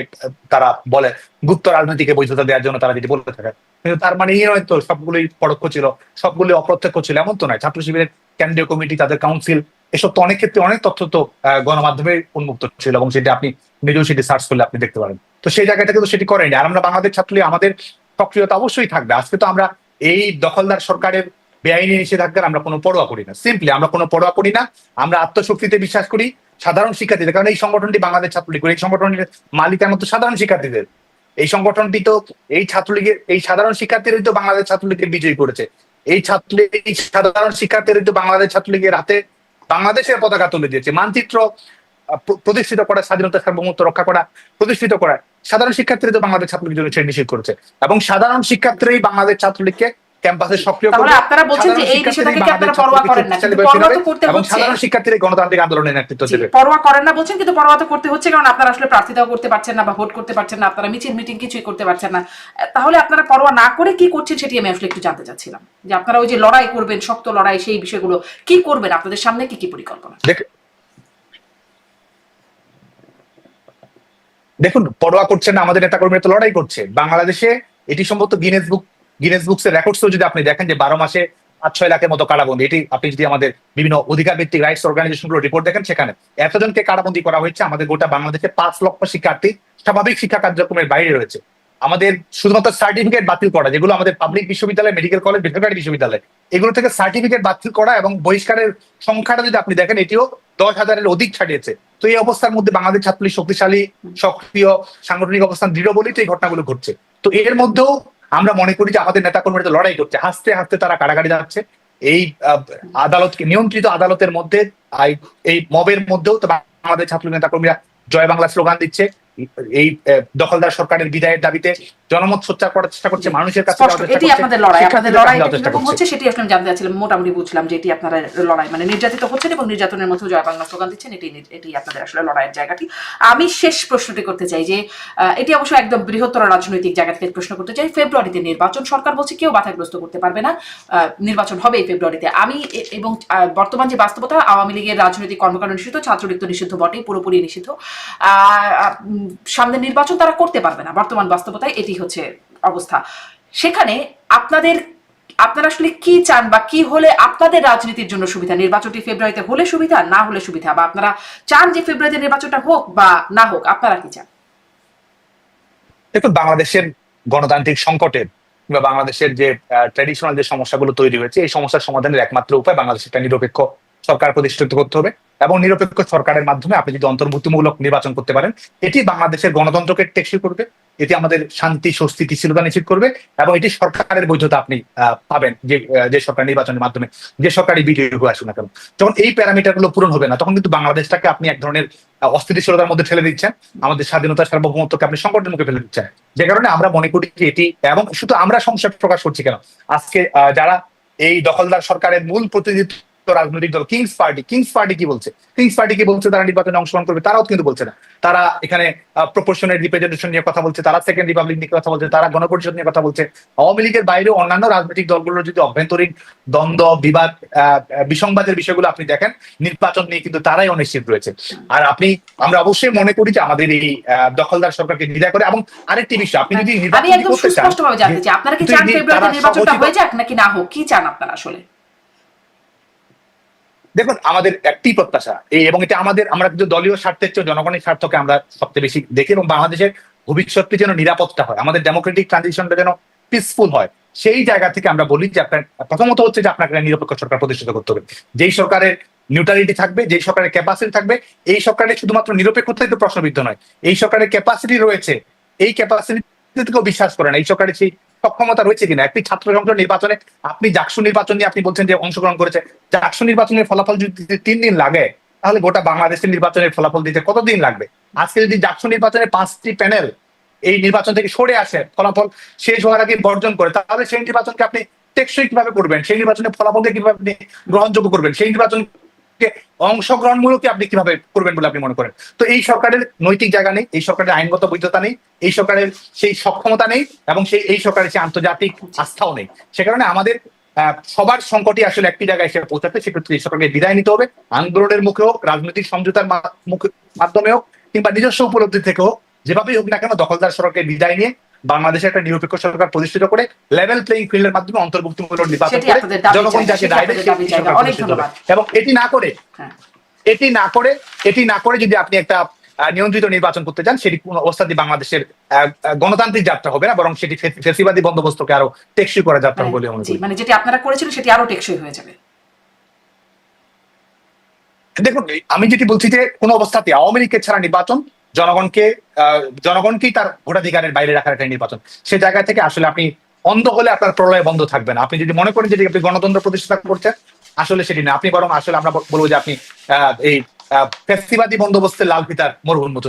তারা বলে গুপ্ত রাজনীতিকে বৈধতা দেওয়ার জন্য তারা যেটি বলতে থাকে, কিন্তু তার মানে এই নয় তো সবগুলোই পরোক্ষ ছিল, সবগুলোই অপ্রত্যক্ষ ছিল, এমন তো নয়। ছাত্র শিবিরের কেন্দ্রীয় কমিটি, তাদের কাউন্সিল, এসব তো অনেক ক্ষেত্রে অনেক তথ্য তো গণমাধ্যমে উন্মুক্ত ছিল, এবং সেটা আপনি নিজেও সেটি সার্চ করলে আপনি দেখতে পারেন। তো সেই জায়গাটা কিন্তু সেটি করেনি। আর আমরা বাংলাদেশ ছাত্রলীগ, আমাদের সক্রিয়তা অবশ্যই থাকবে। আজকে তো আমরা এই দখলদার সরকারের বেআইনি নিষেধাজ্ঞার আমরা কোনো পরোয়া করি না, সিম্পলি আমরা কোনো পরোয়া করি না। আমরা আত্মশক্তিতে বিশ্বাস করি, সাধারণ শিক্ষার্থীদের, কারণ এই সংগঠনটি বাংলাদেশ ছাত্রলীগ, এই সংগঠনের মালিকানা তো সাধারণ শিক্ষার্থীদের। এই সংগঠনটি তো এই ছাত্রলীগের, এই সাধারণ শিক্ষার্থীরাই তো বাংলাদেশ ছাত্রলীগের বিজয়ী করেছে। এই সাধারণ শিক্ষার্থীরাই তো বাংলাদেশ ছাত্রলীগের হাতে বাংলাদেশের পতাকা তুলে দিয়েছে। মানচিত্র প্রতিষ্ঠিত করা, স্বাধীনতা সার্বভৌমত্ব রক্ষা করা, প্রতিষ্ঠিত করা সাধারণ শিক্ষার্থীরা তো বাংলাদেশ ছাত্রলীগের জন্য নিষেধ করেছে, এবং সাধারণ শিক্ষার্থীরাই বাংলাদেশ ছাত্রলীগকে ক্যাম্পাসে সক্রিয় করবে। তাহলে আপনারা বলছেন যে এই বিষয়টাকে কি আপনারা পরোয়া করেন না, কিন্তু পরোয়া তো করতে এবং হচ্ছে। সাধারণ শিক্ষার্থীরা গণতান্ত্রিক আন্দোলনের নেতৃত্ব দেবে। পরোয়া করেন না বলছেন, কিন্তু পরোয়া তো করতে হচ্ছে, কারণ আপনারা আসলে প্রার্থিতাও করতে পারছেন না বা ভোট করতে পারছেন না, আপনারা মিছিল মিটিং কিছুই করতে পারছেন না। তাহলে আপনারা পরোয়া না করে কি করছেন সেটি আমি আসলে একটু জানতে চাচ্ছিলাম, যে আপনারা ওই যে লড়াই করবেন, শক্ত লড়াই, সেই বিষয়গুলো কি করবেন, আপনাদের সামনে কি কি পরিকল্পনা? দেখুন, পরোয়া করছেন না, আমাদের নেতাকর্মীরা তো লড়াই করছে বাংলাদেশে। এটি সম্ভবত গিনেস বুকস এর রেকর্ডসও যদি আপনি দেখেন যে 12 মাসে 5-6 লাখের মতো কারাবন্দী, এটি আপনি যদি আমাদের বিভিন্ন অধিকার ভিত্তিক রাইটস অর্গানাইজেশনগুলো রিপোর্ট দেখেন, সেখানে এতজনকে কারাবন্দী করা হয়েছে। আমাদের গোটা বাংলাদেশে 5 লক্ষ শিক্ষার্থী স্বাভাবিক শিক্ষা কার্যক্রমের বাইরে রয়েছে। আমাদের শুধুমাত্র সার্টিফিকেট বাতিল করা, যেগুলো আমাদের পাবলিক বিশ্ববিদ্যালয়, মেডিকেল কলেজ, বেসরকারি বিশ্ববিদ্যালয়, এগুলো থেকে সার্টিফিকেট বাতিল করা এবং বহিষ্কারের সংখ্যাটা যদি আপনি দেখেন, এটিও 10,000-এর অধিক ছাড়িয়েছে। তো এই অবস্থার মধ্যে বাংলাদেশ ছাত্রলীগ শক্তিশালী, সক্রিয়, সাংগঠনিক অবস্থান দৃঢ় বলেই তো এই ঘটনাগুলো ঘটছে। তো এর মধ্যেও আমরা মনে করি যে আমাদের নেতাকর্মীরা লড়াই করছে, হাসতে হাসতে তারা কারাগারে যাচ্ছে। এই আদালতকে, নিয়ন্ত্রিত আদালতের মধ্যে, এই মবের মধ্যেও তো আমাদের ছাত্রলীগ নেতাকর্মীরা জয় বাংলা স্লোগান দিচ্ছে। এই দখলদার সরকারের বিদায়ের দাবিতে জনমত সোচ্চার করার চেষ্টা করছে, মানুষের কাছে যাওয়ার চেষ্টা এটি করছে, আপনাদের লড়াই। আপনাদের লড়াইটা চেষ্টা কিরকম করছে। হচ্ছে সেটি আসলে জানতে চাচ্ছিলাম। মোটামুটি বুঝলাম যে এটি আপনারা লড়াই, মানে নির্যাতিত হচ্ছেন এবং নির্যাতনের মধ্যে জয় বাংলা স্লোগান দিচ্ছেন, এটি আপনাদের আসলে লড়াইয়ের জায়গাটি। আমি শেষ প্রশ্নটি করতে চাই যে এটি অবশ্য একদম বৃহত্তর রাজনৈতিক জায়গা থেকে প্রশ্ন করতে চাই। ফেব্রুয়ারিতে নির্বাচন, সরকার বলছে কেউ বাধাগ্রস্ত করতে পারবে না, নির্বাচন হবে এই ফেব্রুয়ারিতে। আমি এবং বর্তমান যে বাস্তবতা, আওয়ামী লীগের রাজনৈতিক কর্মকাণ্ড নিষিদ্ধ, ছাত্রলীগ তো নিষিদ্ধ বটেই, পুরোপুরি নিষিদ্ধ। সামনে নির্বাচন তারা করতে পারবে না, বর্তমান বাস্তবতায় এটি হচ্ছে অবস্থা। সেখানে আপনারা আসলে কি চান, বা কি হলে আপনাদের রাজনীতির জন্য সুবিধা? নির্বাচনটি ফেব্রুয়ারিতে হলে সুবিধা, না হলে সুবিধা, বা আপনারা চান যে ফেব্রুয়ারিতে নির্বাচনটা হোক বা না হোক, আপনারা কি চান? দেখুন, বাংলাদেশের গণতান্ত্রিক সংকটের কিংবা বাংলাদেশের যে ট্র্যাডিশনাল যে সমস্যাগুলো তৈরি হয়েছে, এই সমস্যার সমাধানের একমাত্র উপায় বাংলাদেশের একটা নিরপেক্ষ সরকার প্রতিষ্ঠিত করতে হবে। এবং নিরপেক্ষ সরকারের মাধ্যমে আপনি যদি অন্তর্ভুক্তিমূলক নির্বাচন করতে পারেন, এটি বাংলাদেশের গণতন্ত্রকে টেকসই করবে, এটি আমাদের শান্তি, স্বস্তি, স্থিতিশীলতা নিশ্চিত করবে, এবং এটি সরকারের বৈধতা আপনি পাবেন, যে সরকার নির্বাচনের মাধ্যমে যে সরকারি বিজয়ী হয়ে আসুন না কেন। যখন এই প্যারামিটার গুলো পূরণ হবে না, তখন কিন্তু বাংলাদেশটাকে আপনি এক ধরনের অস্থিতিশীলতার মধ্যে ঠেলে দিচ্ছেন, আমাদের স্বাধীনতা সার্বভৌমত্বকে আপনি সংকটের মুখে ফেলে দিচ্ছেন। যে কারণে আমরা মনে করি যে এটি, এবং শুধু আমরা সংশয় প্রকাশ করছি কেন, আজকে যারা এই দখলদার সরকারের মূল প্রতিনিধিত্ব রাজনৈতিক দল কিংস পার্টি কি বলছে? কিংস পার্টি কি বলছে? তারা নির্বাচনে অংশগ্রহণ করবে? তারাও কিন্তু বলছে না। তারা এখানে প্রপোর্শনাল রিপ্রেজেন্টেশন নিয়ে কথা বলছে, তারা সেকেন্ড রিপাবলিক নিয়ে কথা বলছে, তারা গণপরিষদ নিয়ে কথা বলছে। আওয়ামী লীগের বাইরেও অন্যান্য রাজনৈতিক দলগুলোর যদি অভ্যন্তরীণ দ্বন্দ্ব, বিবাদ, বিসংবাদের বিষয়গুলো আপনি দেখেন, নির্বাচন নিয়ে কিন্তু তারাই অনিশ্চিত রয়েছে। আর আমরা অবশ্যই মনে করি যে আমাদের এই দখলদার সরকারকে বিদায় করে। এবং আরেকটি বিষয়, আপনি যদি আমি একদম সুস্পষ্টভাবে জানতে চাই, আপনারা কি চান ফেব্রুয়ারিতে নির্বাচনটা হয়ে যাক নাকি না হোক? কি চান আপনারা আসলে? দেখুন, আমাদের একটি প্রত্যাশা এবং এটা আমরা কিন্তু দলীয় স্বার্থের চেয়ে জনগণের স্বার্থকে আমরা সবচেয়ে বেশি দেখি, এবং বাংলাদেশের ভবিষ্যৎটি যেন নিরাপত্তা হয়, আমাদের ডেমোক্রেটিক ট্রানজিশনটা যেন পিসফুল হয়। সেই জায়গা থেকে আমরা বলি যে আপনার প্রথমত হচ্ছে যে আপনাকে নিরপেক্ষ সরকার প্রতিষ্ঠিত করতে হবে, যেই সরকারের নিউট্রালিটি থাকবে, যেই সরকারের ক্যাপাসিটি থাকবে। এই সরকারের শুধুমাত্র নিরপেক্ষতাই তো প্রশ্নবিদ্ধ নয়, এই সরকারের ক্যাপাসিটি রয়েছে, এই ক্যাপাসিটি থেকেও বিশ্বাস করেন এই সরকারের সেই সক্ষমতা রয়েছে কিনা। একটি ছাত্র সংসদ নির্বাচনে আপনি জাকসু নির্বাচন নিয়ে আপনি বলছেন যে অংশগ্রহণ করেছে, জাকসু নির্বাচনের ফলাফল যদি 3 দিন লাগে, তাহলে গোটা বাংলাদেশের নির্বাচনের ফলাফল দিতে কতদিন লাগবে? আজকে যদি জাকসু নির্বাচনের 5টি প্যানেল এই নির্বাচন থেকে সরে আসে, ফলাফল শেষ হওয়ার আগে বর্জন করে, তাহলে সেই নির্বাচনকে আপনি টেকসই কিভাবে করবেন? সেই নির্বাচনের ফলাফলকে কিভাবে আপনি গ্রহণযোগ্য করবেন? সেই নির্বাচনকে অংশগ্রহণমূলক আপনি কিভাবে করবেন বলে আপনি মনে করেন? তো এই সরকারের নৈতিক জায়গা নেই, এই সরকারের আইনগত বৈধতা নেই, এই সরকারের সেই সক্ষমতা নেই, এবং এই সরকারের সেই আন্তর্জাতিক আস্থাও নেই। সে কারণে আমাদের সবার সংকটই আসলে একটি জায়গায় এসে পৌঁছাতে, সেক্ষেত্রে এই সরকারকে বিদায় নিতে হবে। আন্দোলনের মুখে হোক, রাজনৈতিক সমঝোতার মাধ্যমে হোক, কিংবা নিজস্ব উপলব্ধি থেকে হোক, যেভাবেই হোক না কেন, দখলদার সরকারকে বিদায় নিয়ে বাংলাদেশে একটা নিরপেক্ষ সরকার প্রতিষ্ঠিত করে লেভেল প্লেইং ফিল্ডের মাধ্যমে অন্তর্ভুক্তিমূলক নির্বাচন করে জনগণ যাকে রায় দেয়, এবং এটি না করে যদি আপনি একটা নিয়ন্ত্রিত নির্বাচন করতে চান, সেটি কোন অবস্থাতেই বাংলাদেশের গণতান্ত্রিক যাত্রা হবে না, বরং সেটি ফ্যাসিবাদী বন্দোবস্তকে আরো টেকসই করা যাত্রা হবে বলে মনে করি। মানে যেটি আপনারা করেছিলেন সেটি আরো টেকসই হয়ে যাবে। দেখুন, আমি যেটি বলছি যে কোন অবস্থাতে আওয়ামী লীগের ছাড়া নির্বাচন জনগণকেই তার ভোটাধিকারের বাইরে রাখার একটা নির্বাচন। সে জায়গা থেকে আসলে আপনি অন্ধ হলে আপনার প্রলয় বন্ধ থাকবে না। আপনি যদি মনে করেন যে আপনি গণতন্ত্র প্রতিষ্ঠা করছেন, আসলে সেটি না, আপনি বরং আসলে আমরা বলবো যে আপনি এই ফ্যাসিবাদী বন্দোবস্তের লাল ফিতার মরহুন মতো